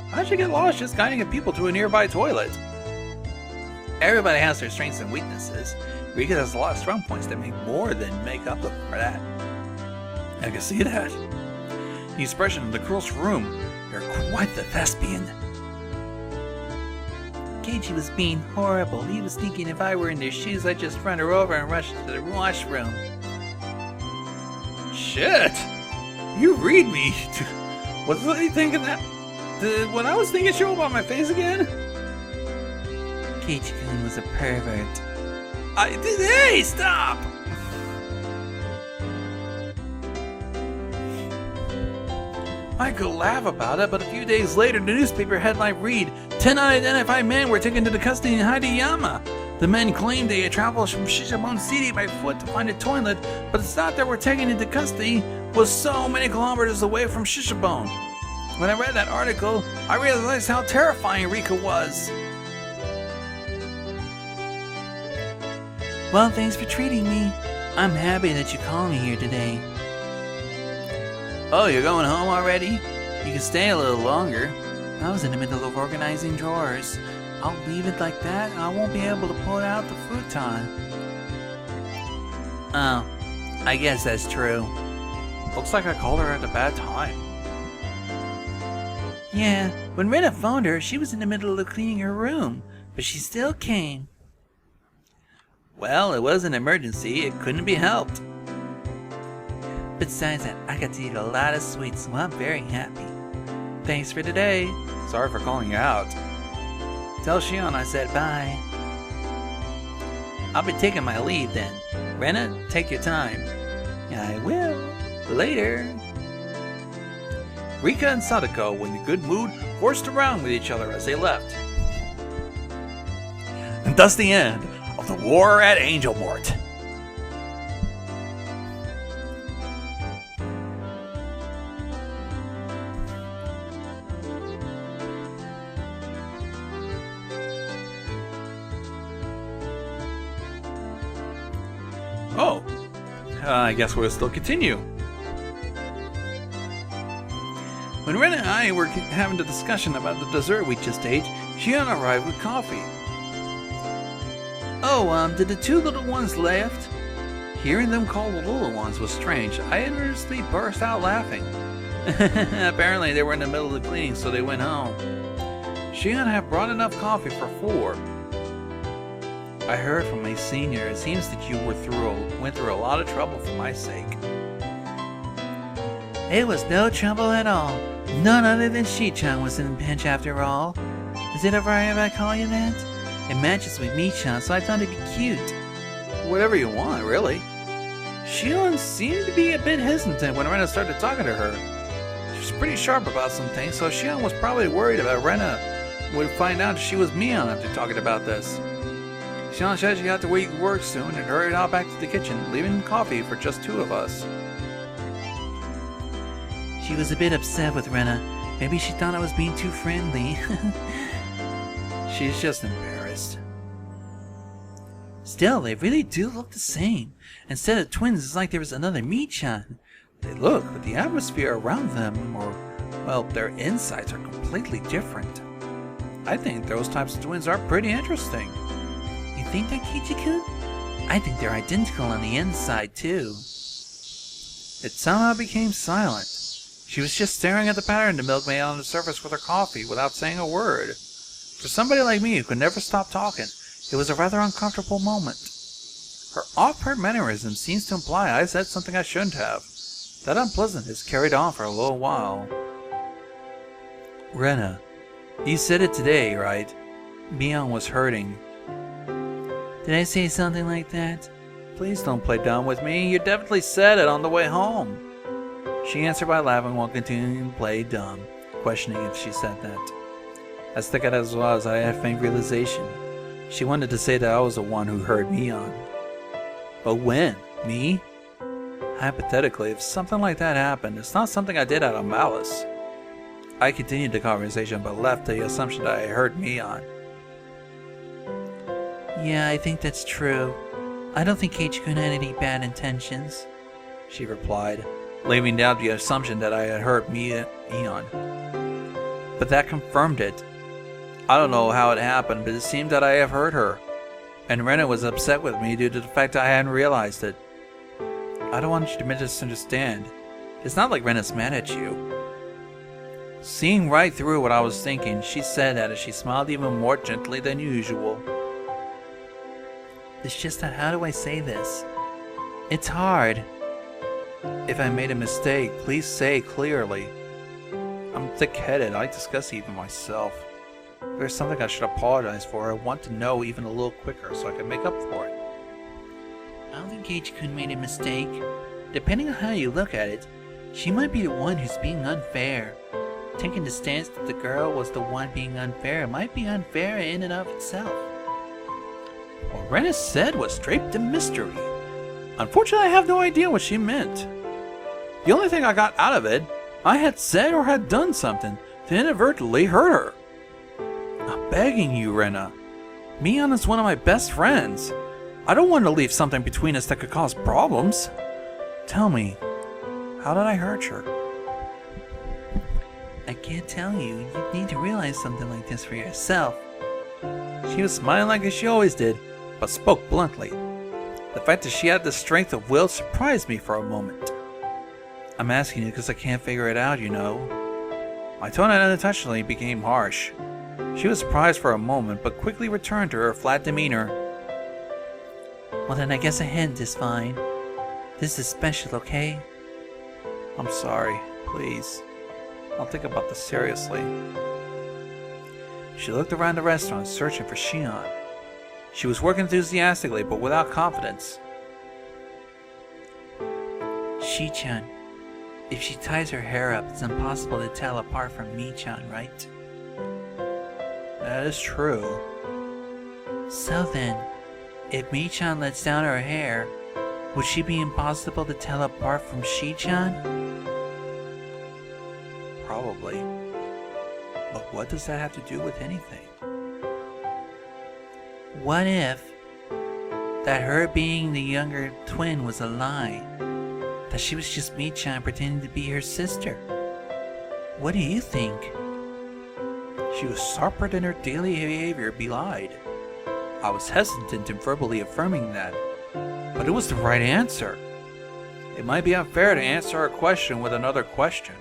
How'd you get lost just guiding people to a nearby toilet? Everybody has their strengths and weaknesses. Rika has a lot of strong points that more than make up for that. I can see that. The expression in the girl's room. You're quite the thespian. Keiji was being horrible. He was thinking if I were in their shoes, I'd just run her over and rush to the washroom. Shit! You read me. Was he thinking that? Did what I was thinking show up on my face again? Keiji-kun was a pervert. Hey, stop! I could laugh about it, but a few days later, the newspaper headline read, 10 unidentified men were taken into custody in Higuyama. The men claimed they had traveled from Shishimon City by foot to find a toilet, but the spot they were taken into custody was so many kilometers away from Shishimon. When I read that article, I realized how terrifying Rika was. Well, thanks for treating me. I'm happy that you called me here today. Oh, you're going home already? You can stay a little longer. I was in the middle of organizing drawers. I'll leave it like that, and I won't be able to pull out the futon. Oh, I guess that's true. Looks like I called her at a bad time. Yeah, when Rena phoned her, she was in the middle of cleaning her room, but she still came. Well, it was an emergency. It couldn't be helped. Besides that, I got to eat a lot of sweets, so I'm very happy. Thanks for today. Sorry for calling you out. Tell Shion I said bye. I'll be taking my leave then. Rena, take your time. I will. Later. Rika and Sadako were in a good mood, horsed around with each other as they left. And thus the end of the war at Angel Mort. Oh, I guess we'll still continue. When Ren and I were having the discussion about the dessert we just ate, Shion arrived with coffee. Oh, did the two little ones left? Hearing them call the little ones was strange. I nervously burst out laughing. Apparently they were in the middle of the cleaning, so they went home. Shion had brought enough coffee for 4. I heard from my senior, it seems that you went through a lot of trouble for my sake. It was no trouble at all. None other than Shi-chan was in the pinch after all. Is it alright if I call you that? It matches with me-chan, so I thought it'd be cute. Whatever you want, really. Shion seemed to be a bit hesitant when Rena started talking to her. She was pretty sharp about some things, so Shion was probably worried about Rena would find out she was Mion after talking about this. Shion said she had to work soon and hurried out back to the kitchen, leaving coffee for just 2 of us. She was a bit upset with Rena. Maybe she thought I was being too friendly. She's just embarrassed. Still, they really do look the same. Instead of twins, it's like there was another Michan. They look, but the atmosphere around them, or, well, their insides are completely different. I think those types of twins are pretty interesting. You think that, Keiichi-kun? I think they're identical on the inside, too. It somehow became silent. She was just staring at the pattern the milkmaid on the surface with her coffee without saying a word. For somebody like me who could never stop talking, it was a rather uncomfortable moment. Her off-put mannerism seems to imply I said something I shouldn't have. That unpleasantness carried on for a little while. Rena, you said it today, right? Mion was hurting. Did I say something like that? Please don't play dumb with me. You definitely said it on the way home. She answered by laughing while continuing to play dumb, questioning if she said that. As thick as it was, I had a faint realization. She wanted to say that I was the one who hurt Mion. But when? Me? Hypothetically, if something like that happened, it's not something I did out of malice. I continued the conversation but left the assumption that I hurt Mion. Yeah, I think that's true. I don't think Keiichi-kun had any bad intentions, she replied, leaving down the assumption that I had hurt Mion. But that confirmed it. I don't know how it happened, but it seemed that I have hurt her. And Rena was upset with me due to the fact that I hadn't realized it. I don't want you to misunderstand. It's not like Rena's mad at you. Seeing right through what I was thinking, she said that as she smiled even more gently than usual. It's just that, how do I say this? It's hard. If I made a mistake, please say it clearly. I'm thick-headed. I discuss even myself. If there's something I should apologize for, I want to know even a little quicker so I can make up for it. I don't think Keiichi-kun made a mistake. Depending on how you look at it, she might be the one who's being unfair. Taking the stance that the girl was the one being unfair might be unfair in and of itself. What Rena said was draped in mystery. Unfortunately, I have no idea what she meant. The only thing I got out of it, I had said or had done something to inadvertently hurt her. I'm begging you, Rena. Mion is one of my best friends. I don't want to leave something between us that could cause problems. Tell me, how did I hurt her? I can't tell you. You need to realize something like this for yourself. She was smiling like she always did, but spoke bluntly. The fact that she had the strength of will surprised me for a moment. I'm asking you because I can't figure it out, you know. My tone unintentionally became harsh. She was surprised for a moment, but quickly returned to her flat demeanor. Well then, I guess a hint is fine. This is special, okay? I'm sorry. Please. I'll think about this seriously. She looked around the restaurant, searching for Shion. She was working enthusiastically, but without confidence. Shi-chan, if she ties her hair up, it's impossible to tell apart from Mi-chan, right? That is true. So then, if Mi-chan lets down her hair, would she be impossible to tell apart from Shi-chan? Probably. But what does that have to do with anything? What if that her being the younger twin was a lie? That she was just Mi-chan pretending to be her sister? What do you think? She was sharper than her daily behavior belied. I was hesitant in verbally affirming that, but it was the right answer. It might be unfair to answer a question with another question.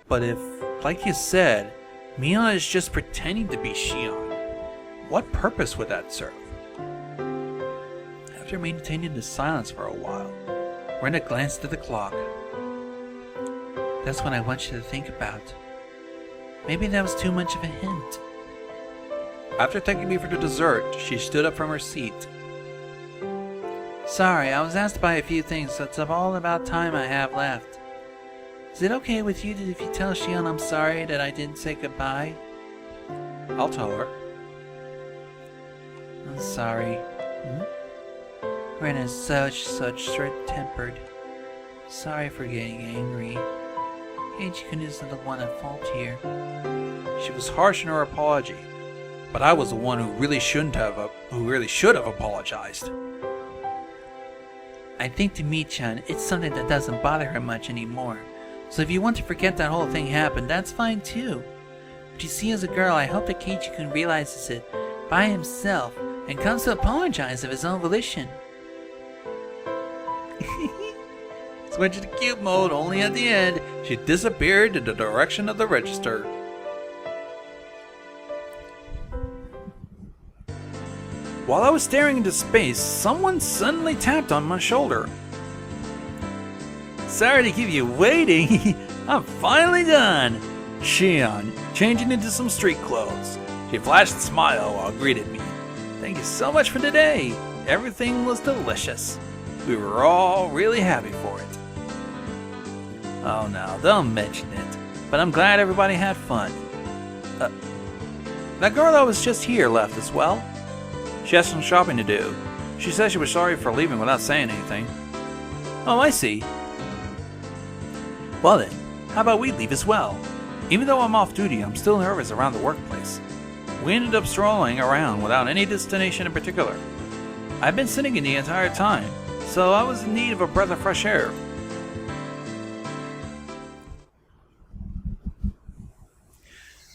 But if, like you said, Mion is just pretending to be Shion, what purpose would that serve? After maintaining the silence for a while, Rena glanced at the clock. That's what I want you to think about. Maybe that was too much of a hint. After thanking me for the dessert, she stood up from her seat. Sorry, I was asked to buy a few things, so it's all about time I have left. Is it okay with you if you tell Shion I'm sorry that I didn't say goodbye? I'll tell her. I'm sorry. Rena's such short-tempered. Sorry for getting angry. Keiichi-kun isn't the one at fault here. She was harsh in her apology, But I was the one who really should have apologized. I think to Michan, it's something that doesn't bother her much anymore. So if you want to forget that whole thing happened, that's fine too. But you see, as a girl, I hope that Keiichi-kun realizes it by himself and comes to apologize of his own volition. Switch to cute mode, only at the end, she disappeared in the direction of the register. While I was staring into space, someone suddenly tapped on my shoulder. Sorry to keep you waiting. I'm finally done. Shion, changing into some street clothes. She flashed a smile while greeted me. Thank you so much for today. Everything was delicious. We were all really happy for it. Oh no, don't mention it. But I'm glad everybody had fun. That girl that was just here left as well. She has some shopping to do. She said she was sorry for leaving without saying anything. Oh, I see. Well then, how about we leave as well? Even though I'm off duty, I'm still nervous around the workplace. We ended up strolling around without any destination in particular. I've been sitting in the entire time, so I was in need of a breath of fresh air.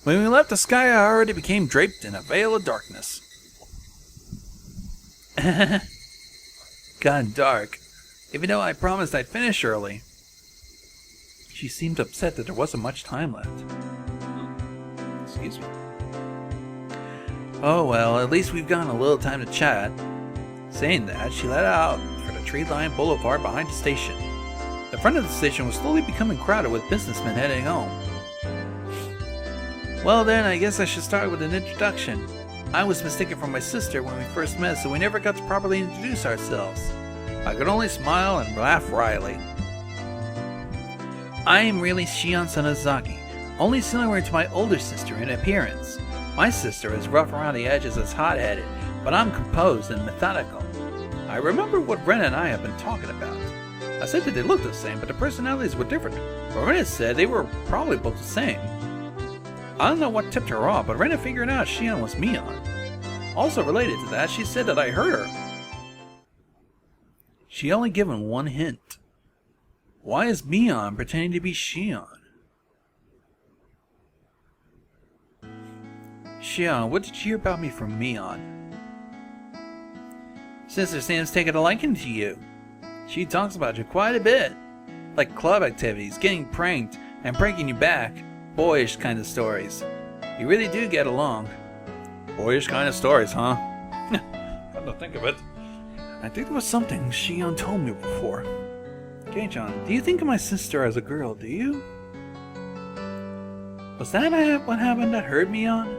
When we left, the sky already became draped in a veil of darkness. Gone dark, even though I promised I'd finish early. She seemed upset that there wasn't much time left. Excuse me. Oh well, at least we've gotten a little time to chat. Saying that, she let out for the tree-lined boulevard behind the station. The front of the station was slowly becoming crowded with businessmen heading home. Well then, I guess I should start with an introduction. I was mistaken for my sister when we first met, so we never got to properly introduce ourselves. I could only smile and laugh wryly. I am really Shion Sanozaki, only similar to my older sister in appearance. My sister is rough around the edges as hot-headed, but I'm composed and methodical. I remember what Ren and I have been talking about. I said that they looked the same, but the personalities were different. But Ren said they were probably both the same. I don't know what tipped her off, but Ren figured out Shion was Mion. Also related to that, she said that I heard her. She only given one hint. Why is Mion pretending to be Shion? Shion, what did you hear about me from Mion? Sister Sam's taken a liking to you. She talks about you quite a bit. Like club activities, getting pranked, and pranking you back. Boyish kind of stories. You really do get along. Boyish kind of stories, huh? Come to think of it, I think there was something Shion told me before. Kei-chan, do you think of my sister as a girl, do you? Was that what happened that hurt Mion?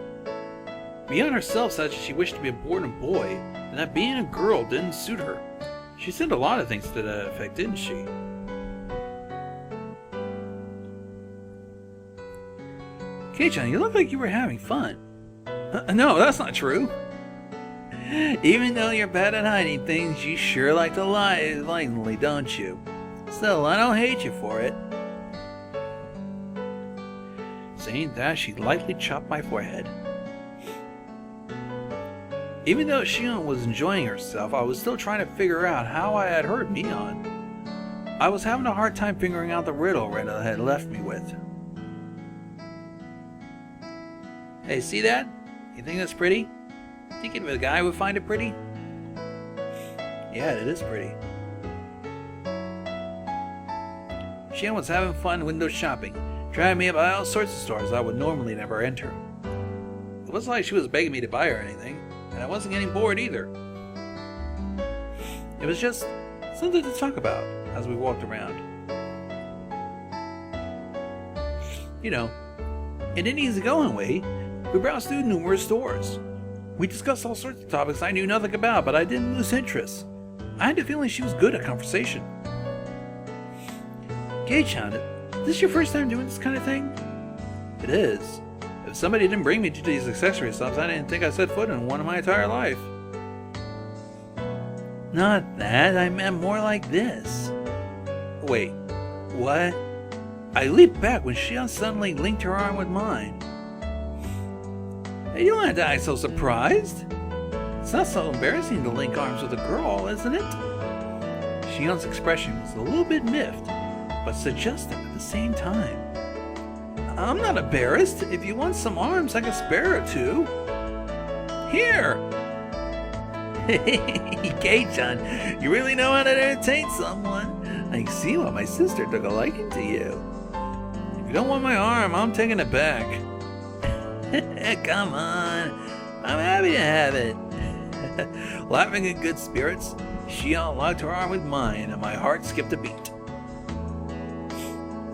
Mion herself said she wished to be born a boy, and that being a girl didn't suit her. She said a lot of things to that effect, didn't she? Kei-chan, you look like you were having fun. No, that's not true. Even though you're bad at hiding things, you sure like to lie lightly, don't you? Still, I don't hate you for it. Saying that, she lightly chopped my forehead. Even though Shion was enjoying herself, I was still trying to figure out how I had hurt Mion. I was having a hard time figuring out the riddle Rena had left me with. Hey, see that? You think that's pretty? Thinking a guy would find it pretty? Yeah, it is pretty. Shion was having fun window shopping, driving me by all sorts of stores I would normally never enter. It wasn't like she was begging me to buy her anything, and I wasn't getting bored either. It was just something to talk about as we walked around. You know, in an easygoing way, we browsed through numerous stores. We discussed all sorts of topics I knew nothing about, but I didn't lose interest. I had the feeling she was good at conversation. Kei-chan, is this your first time doing this kind of thing? It is. If somebody didn't bring me to these accessory shops, I didn't think I set foot in one in my entire life. Not that, I meant more like this. Wait, what? I leaped back when Shion suddenly linked her arm with mine. Hey, you don't have to act so surprised. It's not so embarrassing to link arms with a girl, isn't it? Shion's expression was a little bit miffed, but suggestive at the same time. I'm not embarrassed. If you want some arms, I can spare it too. Here! Kei-chan, you really know how to entertain someone. I can see why my sister took a liking to you. If you don't want my arm, I'm taking it back. Come on, I'm happy to have it. Laughing in good spirits, Shion locked her arm with mine, and my heart skipped a beat.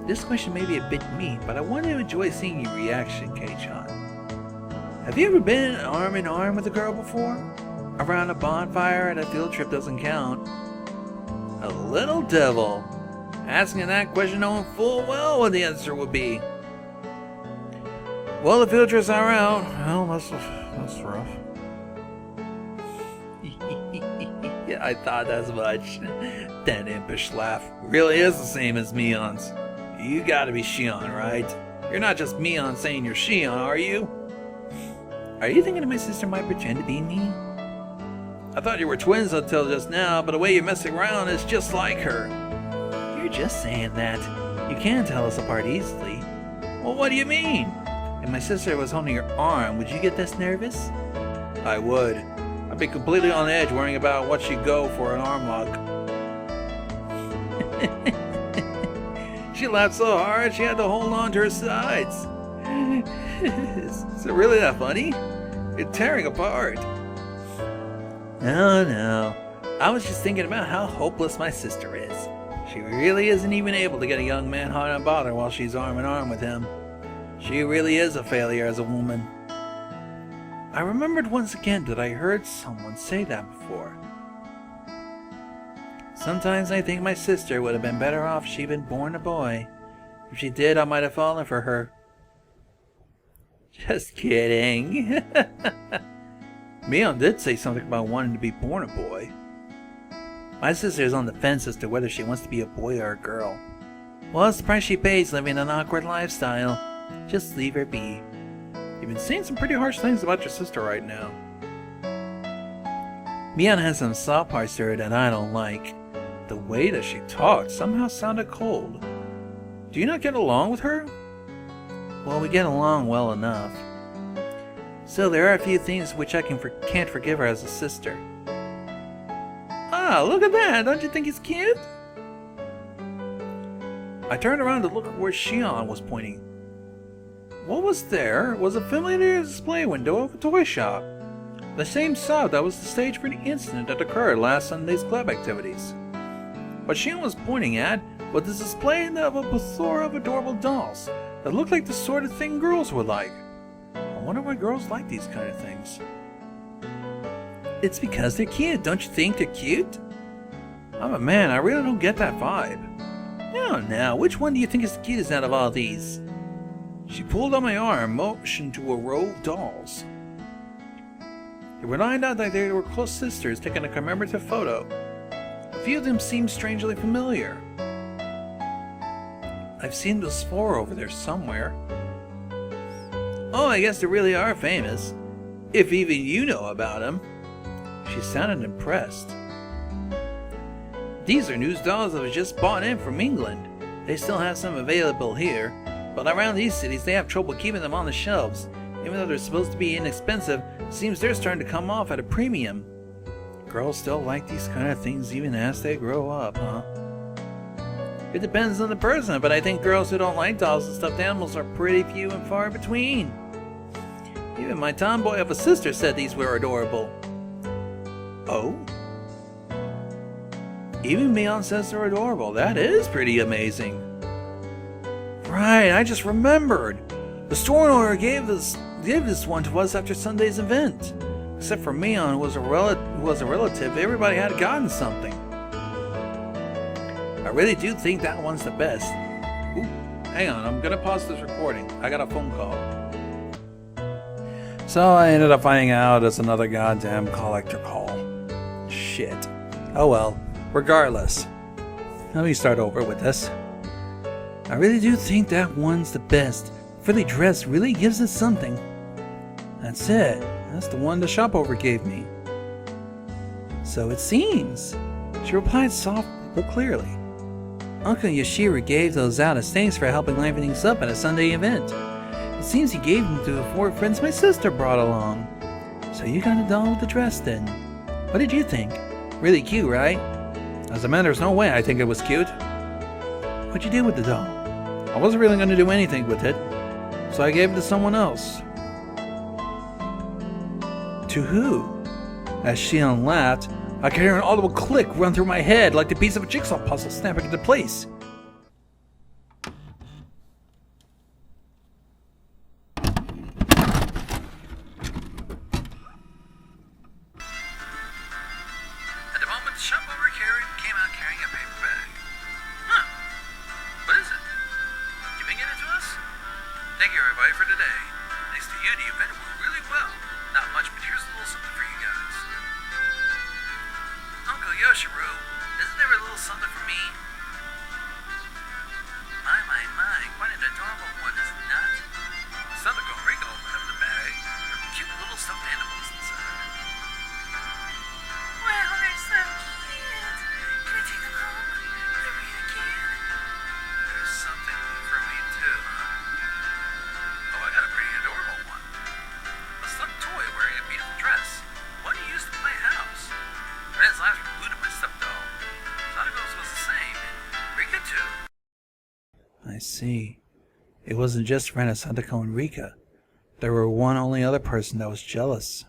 This question may be a bit mean, but I want to enjoy seeing your reaction, Kei-chan. Have you ever been arm in arm with a girl before? Around a bonfire and a field trip doesn't count. A little devil. Asking that question knowing full well what the answer would be. Well, the field trips are out. Well, that's rough. Yeah, I thought as much. That impish laugh really is the same as Mion's. You gotta be Shion, right? You're not just Mion saying you're Shion, are you? Are you thinking my sister might pretend to be me? I thought you were twins until just now, but the way you're messing around is just like her. You're just saying that. You can't tell us apart easily. Well, what do you mean? If my sister was holding your arm, would you get this nervous? I would. I'd be completely on edge worrying about what she'd go for an arm lock. She laughed so hard she had to hold on to her sides. Is it really that funny? You're tearing apart. No. I was just thinking about how hopeless my sister is. She really isn't even able to get a young man hot and bothered while she's arm in arm with him. She really is a failure as a woman. I remembered once again that I heard someone say that before. Sometimes I think my sister would have been better off if she'd been born a boy. If she did, I might have fallen for her. Just kidding. Mion did say something about wanting to be born a boy. My sister is on the fence as to whether she wants to be a boy or a girl. Well, it's the price she pays living an awkward lifestyle. Just leave her be. You've been saying some pretty harsh things about your sister right now. Mion has some soft parts to her that I don't like. The way that she talked somehow sounded cold. Do you not get along with her? Well, we get along well enough. Still, there are a few things which I can't forgive her as a sister. Ah, look at that! Don't you think he's cute? I turned around to look where Shion was pointing. What was there was a familiar display window of a toy shop. The same spot that was the stage for the incident that occurred last Sunday's club activities. What Shion was pointing at was the display of a plethora of adorable dolls that looked like the sort of thing girls would like. I wonder why girls like these kind of things. It's because they're cute, don't you think they're cute? I'm a man, I really don't get that vibe. Now, which one do you think is the cutest out of all these? She pulled on my arm, motioned to a row of dolls. It reminded out that they were close sisters taking a commemorative photo. A few of them seemed strangely familiar. I've seen those four over there somewhere. Oh, I guess they really are famous. If even you know about them. She sounded impressed. These are new dolls that was just bought in from England. They still have some available here, but around these cities they have trouble keeping them on the shelves. Even though they're supposed to be inexpensive, it seems they're starting to come off at a premium. Girls still like these kind of things even as they grow up, huh? It depends on the person, but I think girls who don't like dolls and stuffed animals are pretty few and far between. Even my tomboy of a sister said these were adorable. Oh? Even Mion says they're adorable. That is pretty amazing. Right, I just remembered. The store owner gave this one to us after Sunday's event. Except for Mion, who was a relative, everybody had gotten something. I really do think that one's the best. Ooh, hang on, I'm gonna pause this recording. I got a phone call. So I ended up finding out it's another goddamn collector call. Shit. Oh well. Regardless. Let me start over with this. I really do think that one's the best. Fully dressed really gives us something. That's it. That's the one the shop over gave me. So it seems. She replied softly but clearly. Uncle Yoshiro gave those out as thanks for helping liven things up at a Sunday event. It seems he gave them to the 4 friends my sister brought along. So you got a doll with the dress then. What did you think? Really cute, right? As a man, there's no way I think it was cute. What'd you do with the doll? I wasn't really going to do anything with it, so I gave it to someone else. To who? As Shion laughed, I could hear an audible click run through my head like the piece of a jigsaw puzzle snapping into place. At the moment, the shop over came out carrying a paper bag. Huh. What is it? You bringing it to us? Thank you, everybody, for today. Thanks to you, the event went really well. Not much, but here's a little something for you guys. Uncle Yoshiro, isn't there a little something for me? My, quite an adorable one, is it not? Sadako Rico opened up the bag. There were cute little stuffed animals inside. Wow, they're so cute. Can I take them home? They're really cute. There's something for me too, huh? Oh, I got a pretty adorable one. A stuffed toy wearing a beautiful dress. One you used to play house. Red's eyes were glued to my stuffed doll. Sadako's was the same, and Rika too. I see. It wasn't just Rena, Sadako, and Rika. There were one only other person that was jealous.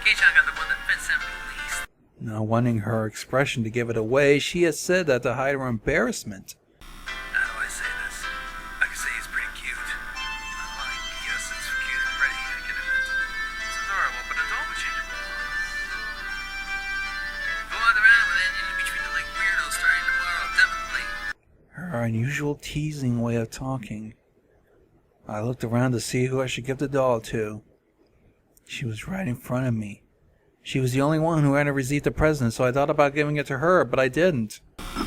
Kei-chan got the one that fits him the least. Not wanting her expression to give it away, she has said that to hide her embarrassment. How do I say this? I can say he's pretty cute. Yes, it's cute and pretty, I can admit. It's adorable, but a doll would change it. Go on around with it, and you'll be treated like weirdos starting tomorrow, definitely. Her unusual teasing way of talking. I looked around to see who I should give the doll to. She was right in front of me. She was the only one who hadn't received the present, so I thought about giving it to her, but I didn't. You're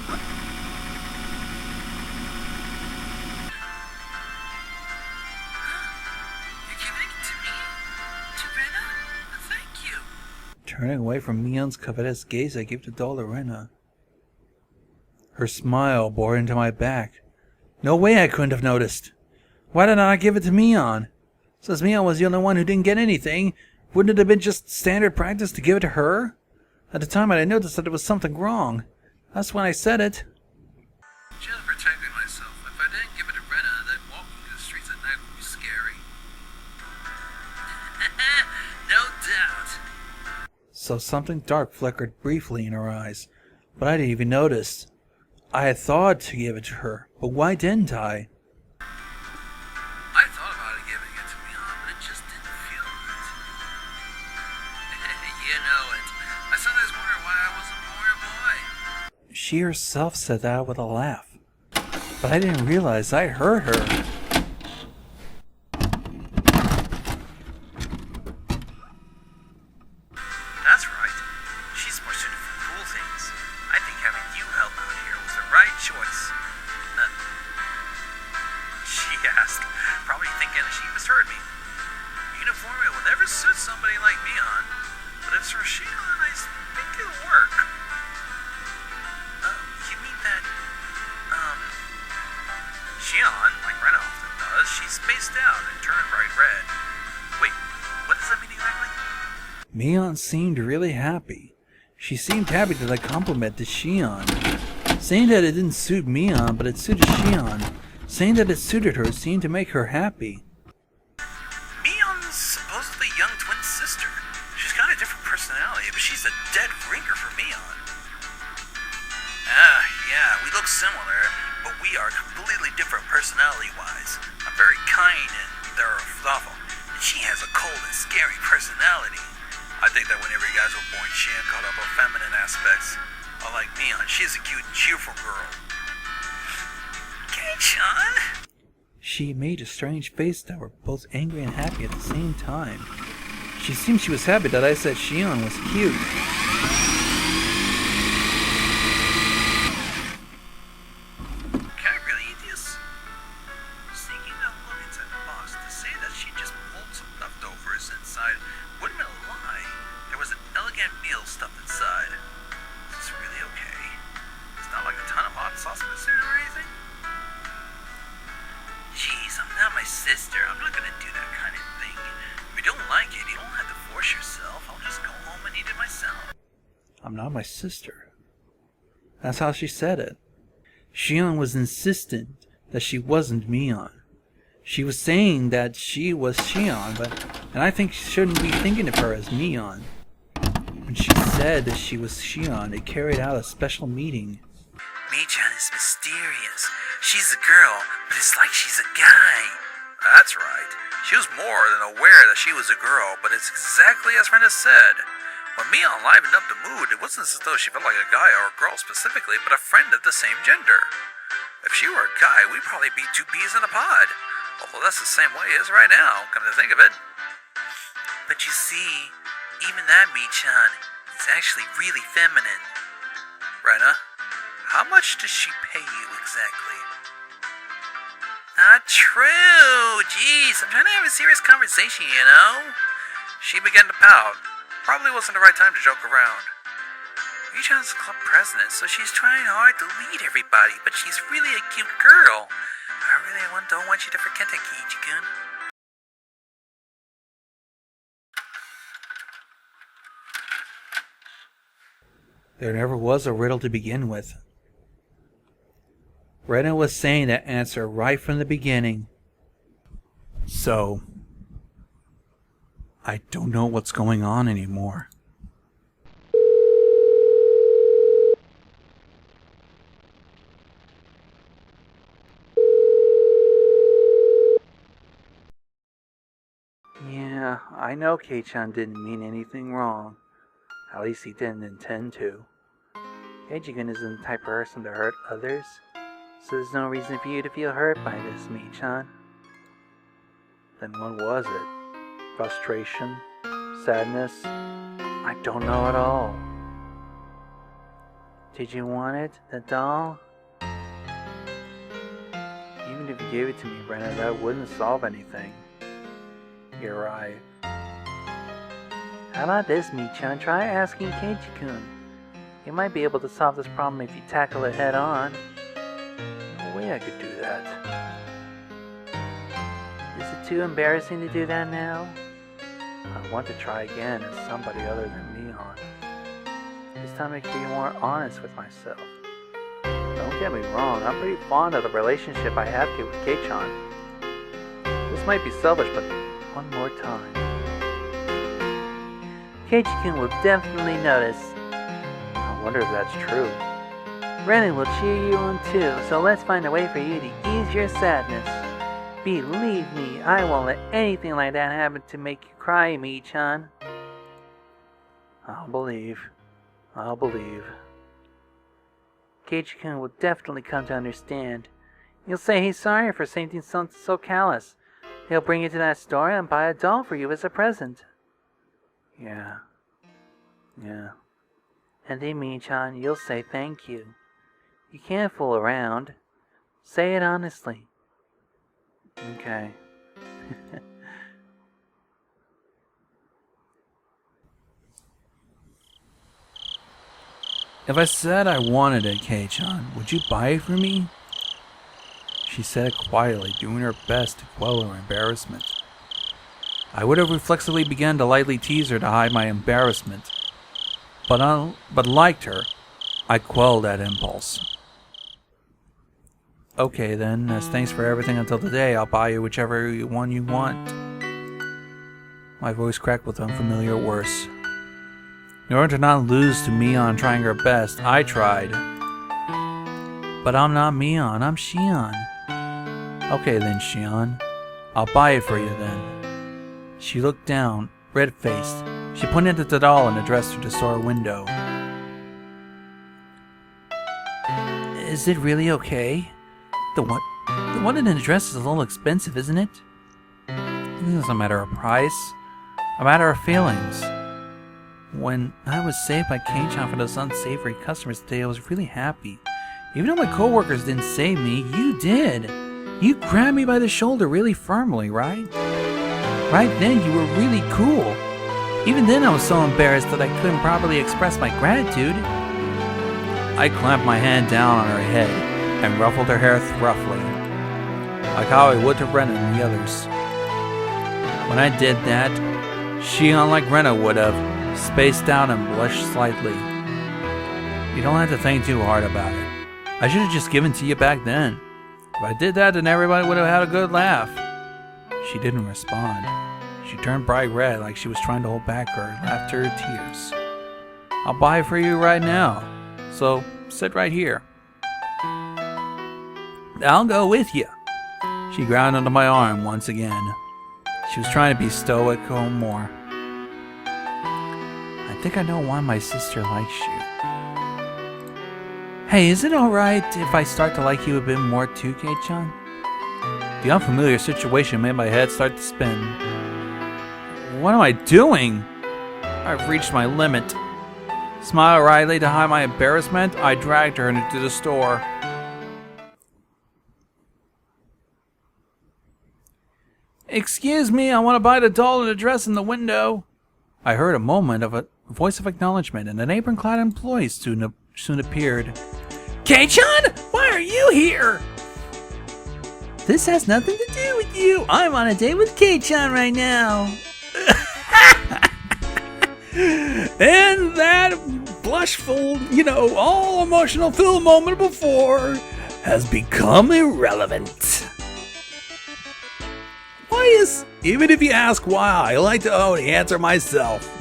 giving it to me? To Rena? Thank you. Turning away from Mion's covetous gaze, I gave the doll to Rena. Her smile bore into my back. No way I couldn't have noticed. Why did I not give it to Mion? Since Mion was the only one who didn't get anything, wouldn't it have been just standard practice to give it to her? At the time I had noticed that there was something wrong. That's when I said it. Just protecting myself. If I didn't give it to Rena, then walking the streets at night would be scary. No doubt. So something dark flickered briefly in her eyes, but I didn't even notice. I had thought to give it to her, but why didn't I? I thought about giving it to Mion, but it just didn't feel right. You know it. I sometimes wonder why I wasn't born a boy. She herself said that with a laugh, but I didn't realize I heard her. That's right. She's more suited for cool things. I think having you help out here was the right choice. She asked, probably thinking she misheard me. Uniform it will never suit somebody like Mion, but if it's for Shion, I think it'll work. You mean that, Shion, like Rena often does, she's spaced out and turned bright red. Wait, what does that mean exactly? Mion seemed really happy. She seemed happy that I complimented Shion. Saying that it didn't suit Mion, but it suited Shion. Saying that it suited her seemed to make her happy. Mion's supposedly young twin sister. She's got a different personality, but she's a dead ringer for Mion. Yeah, we look similar, but we are completely different personality-wise. I'm very kind and thoughtful, and she has a cold and scary personality. I think that whenever you guys were born, Shion caught up on feminine aspects. Unlike Mion, she's a cute and cheerful girl. Kei-chan? She made a strange face that were both angry and happy at the same time. She seemed she was happy that I said Shion was cute. Can I really eat this? Sneaking up. sister. That's how she said it. Shion was insistent that she wasn't Mion. She was saying that she was Shion, and I think she shouldn't be thinking of her as Mion. When she said that she was Shion, it carried out a special meeting. Mion is mysterious. She's a girl, but it's like she's a guy. That's right. She was more than aware that she was a girl, but it's exactly as Rena said. When Mion livened up the mood, it wasn't as though she felt like a guy or a girl specifically, but a friend of the same gender. If she were a guy, we'd probably be two peas in a pod. Although that's the same way it is right now, come to think of it. But you see, even that Mion is actually really feminine. Rena, how much does she pay you exactly? Not true! Jeez, I'm trying to have a serious conversation, you know? She began to pout. Probably wasn't the right time to joke around. Michan's club president, so she's trying hard to lead everybody, but she's really a cute girl. I really don't want you to forget that, Keiichi-kun. There never was a riddle to begin with. Rena was saying that answer right from the beginning. So, I don't know what's going on anymore. Yeah, I know Kei-chan didn't mean anything wrong. At least he didn't intend to. Keiichi-kun isn't the type of person to hurt others, so there's no reason for you to feel hurt by this, Mion. Then what was it? Frustration? Sadness? I don't know at all. Did you want it, the doll? Even if you gave it to me, Rena, that wouldn't solve anything. You're right. How about this, Mion? Try asking Keiichi-kun. You might be able to solve this problem if you tackle it head on. No way I could do that. Is it too embarrassing to do that now? I want to try again as somebody other than Mion. This time I can be more honest with myself. Don't get me wrong, I'm pretty fond of the relationship I have here with Kei-chan. This might be selfish, but one more time. Keiichi-kun will definitely notice. I wonder if that's true. Rena will cheer you on too, so let's find a way for you to ease your sadness. Believe me, I won't let anything like that happen to make you cry, Mion. I'll believe. Keiichi-kun will definitely come to understand. He'll say he's sorry for saying something so callous. He'll bring you to that store and buy a doll for you as a present. Yeah. And then, Mion, you'll say thank you. You can't fool around. Say it honestly. Okay. If I said I wanted it, Kei-chan, would you buy it for me? She said it quietly, doing her best to quell her embarrassment. I would have reflexively begun to lightly tease her to hide my embarrassment, but liked her, I quelled that impulse. Okay then, as thanks for everything until today, I'll buy you whichever one you want. My voice cracked with unfamiliar words. In order to not lose to Mion trying her best, I tried. But I'm not Mion, I'm Shion. Okay then, Shion. I'll buy it for you then. She looked down, red-faced. She pointed at the doll and addressed her to the store window. Is it really okay? The one in the dress is a little expensive, isn't it? This isn't a matter of price, a matter of feelings. When I was saved by Kei-chan from those unsavory customers today, I was really happy. Even though my coworkers didn't save me, you did. You grabbed me by the shoulder really firmly, right? Right then, you were really cool. Even then, I was so embarrassed that I couldn't properly express my gratitude. I clamped my hand down on her head and ruffled her hair roughly, like how I would to Rena and the others. When I did that, she, unlike Rena would have, spaced out and blushed slightly. You don't have to think too hard about it. I should have just given to you back then. If I did that, then everybody would have had a good laugh. She didn't respond. She turned bright red like she was trying to hold back her laughter or tears. I'll buy it for you right now. So, sit right here. I'll go with you. She grabbed onto my arm once again. She was trying to be stoic more. I think I know why my sister likes you. Hey, is it alright if I start to like you a bit more too, Kei-chan? The unfamiliar situation made my head start to spin. What am I doing? I've reached my limit. Smile wryly to hide my embarrassment, I dragged her into the store. Excuse me, I want to buy the doll and the dress in the window. I heard a moment of a voice of acknowledgement, and an apron-clad employee soon appeared. Kei-chan, why are you here? This has nothing to do with you. I'm on a date with Kei-chan right now. And that blushful, all emotional filled moment before has become irrelevant. Even if you ask why, I like to only answer myself.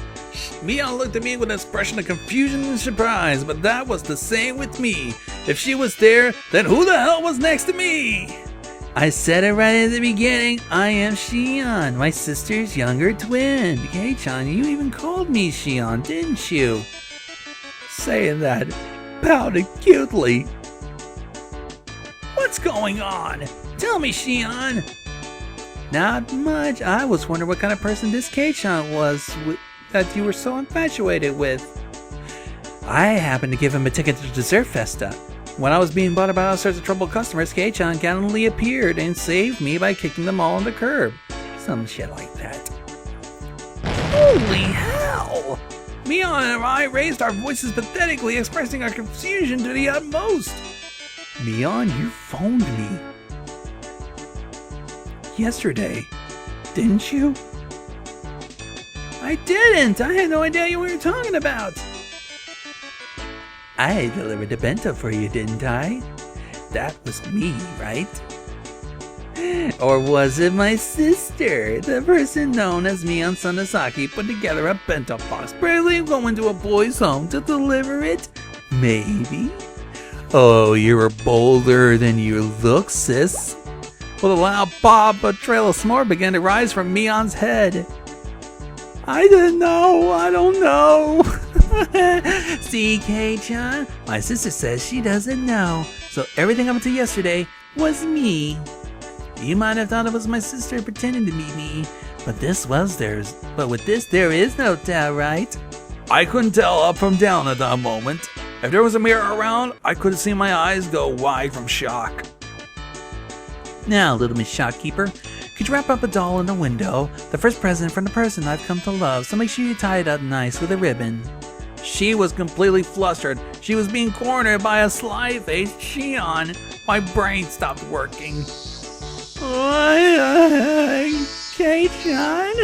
Mion looked at me with an expression of confusion and surprise, but that was the same with me. If she was there, then who the hell was next to me? I said it right at the beginning. I am Shion, my sister's younger twin. Kei-chan, you even called me Shion, didn't you? Saying that, pouted cutely. What's going on? Tell me, Shion. Not much. I was wondering what kind of person this Kei-chan was that you were so infatuated with. I happened to give him a ticket to Dessert Festa. When I was being bothered by all sorts of troubled customers, Kei-chan gallantly appeared and saved me by kicking them all on the curb. Some shit like that. Holy hell! Mion and I raised our voices pathetically, expressing our confusion to the utmost. Mion, you phoned me yesterday, didn't you? I didn't! I had no idea what you were talking about! I delivered the bento for you, didn't I? That was me, right? Or was it my sister, the person known as Mion Sanasaki, put together a bento box, barely going to a boy's home to deliver it? Maybe? Oh, you're bolder than you look, sis. With a loud pop, a trail of s'more began to rise from Mion's head. I don't know. See, Kei-chan, my sister says she doesn't know. So everything up until yesterday was me. You might have thought it was my sister pretending to be me, but with this there is no doubt, right? I couldn't tell up from down at that moment. If there was a mirror around, I could have seen my eyes go wide from shock. Now, little Miss Shopkeeper, could you wrap up a doll in the window? The first present from the person I've come to love, so make sure you tie it up nice with a ribbon. She was completely flustered. She was being cornered by a sly-faced Shion. My brain stopped working. Kei-chan?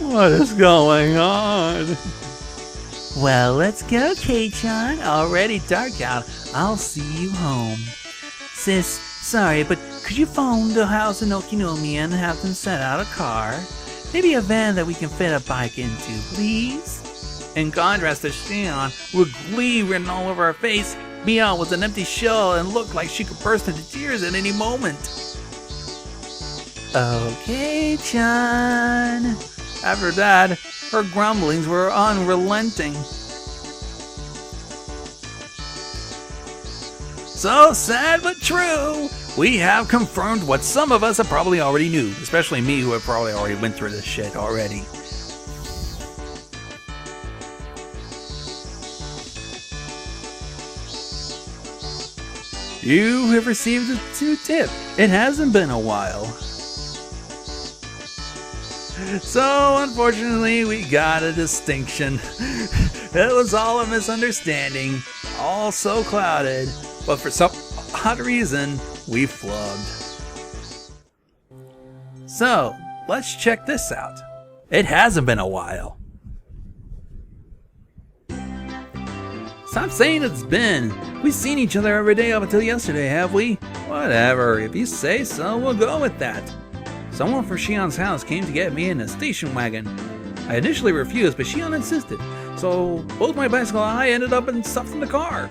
What is going on? Well, let's go, Kei-chan. Already dark out. I'll see you home. Sis, sorry, but could you phone the house in Okinomiya and have them set out a car? Maybe a van that we can fit a bike into, please? In contrast to Shion, with glee written all over her face, Mion was an empty shell and looked like she could burst into tears at any moment. Okay, Chan. After that, her grumblings were unrelenting. So sad but true, we have confirmed what some of us have probably already knew, especially me who have probably already went through this shit already. You have received a 2-tip. It hasn't been a while. So, unfortunately, we got a distinction. It was all a misunderstanding, all so clouded, but for some odd reason, we flubbed. So, let's check this out. It hasn't been a while. Stop saying it's been. We've seen each other every day up until yesterday, have we? Whatever, if you say so, we'll go with that. Someone from Shion's house came to get me in a station wagon. I initially refused, but Shion insisted, so both my bicycle and I ended up stuffed in the car.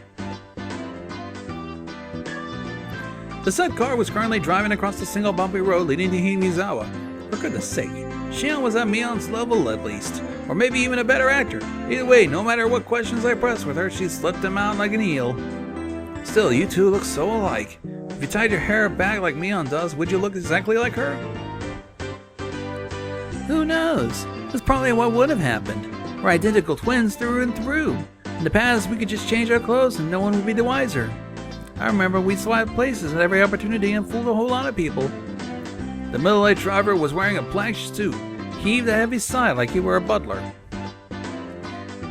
The said car was currently driving across the single bumpy road leading to Himizawa. For goodness sake, Shion was at Mion's level at least, or maybe even a better actor. Either way, no matter what questions I pressed with her, she slipped them out like an eel. Still, you two look so alike. If you tied your hair back like Mion does, would you look exactly like her? Who knows? That's probably what would have happened. We're identical twins through and through. In the past, we could just change our clothes and no one would be the wiser. I remember we swapped places at every opportunity and fooled a whole lot of people. The middle-aged driver was wearing a black suit. He heaved a heavy sigh like he were a butler.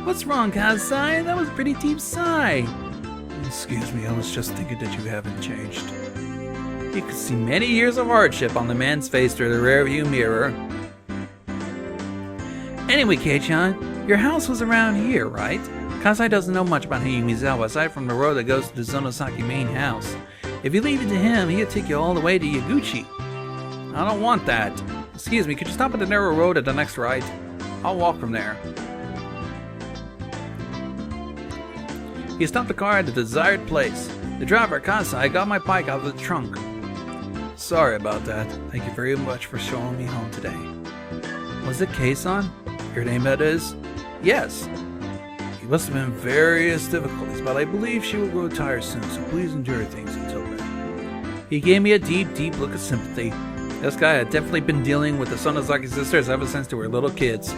What's wrong, Kazai? That was a pretty deep sigh. Excuse me, I was just thinking that you haven't changed. You could see many years of hardship on the man's face through the rearview mirror. Anyway, Kei-chan, your house was around here, right? Kazai doesn't know much about Himizawa aside from the road that goes to the Zonosaki main house. If you leave it to him, he'll take you all the way to Yaguchi. I don't want that. Excuse me, could you stop at the narrow road at the next right? I'll walk from there. He stopped the car at the desired place. The driver, Kazai, got my bike out of the trunk. Sorry about that. Thank you very much for showing me home today. Was it Kei-san? Your name, that is? Yes. He must have been various difficulties, but I believe she will grow tired soon, so please endure things until then. He gave me a deep, deep look of sympathy. This guy had definitely been dealing with the Sonozaki sisters ever since they were little kids.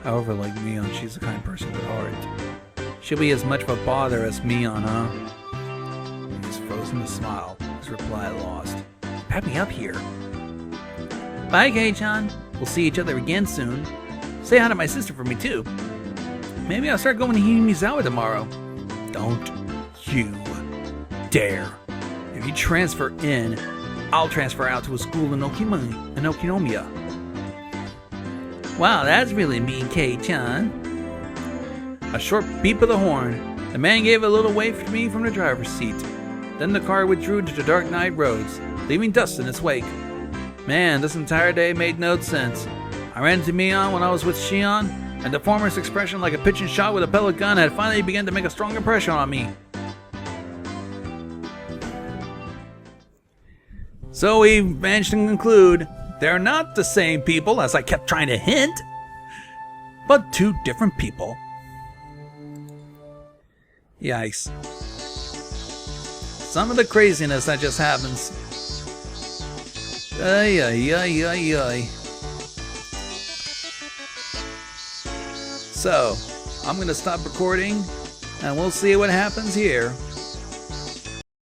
However, like Mion, she's a kind person at heart. She'll be as much of a bother as Mion, huh? He was frozen to smile, his reply lost. Pack me up here. Bye, Kei-chan. We'll see each other again soon. Say hi to my sister for me, too. Maybe I'll start going to Himizawa tomorrow. Don't you dare. If you transfer in, I'll transfer out to a school in Okinomiya. Wow, that's really mean, Kei-chan. A short beep of the horn. The man gave a little wave to me from the driver's seat. Then the car withdrew into the dark night roads, leaving dust in its wake. Man, this entire day made no sense. I ran into Mion when I was with Shion, and the former's expression like a pitching shot with a pellet gun had finally begun to make a strong impression on me. So we managed to conclude, they're not the same people as I kept trying to hint, but two different people. Yikes. Some of the craziness that just happens. Ay, ay, ay, ay, ay. So, I'm gonna stop recording, and we'll see what happens here.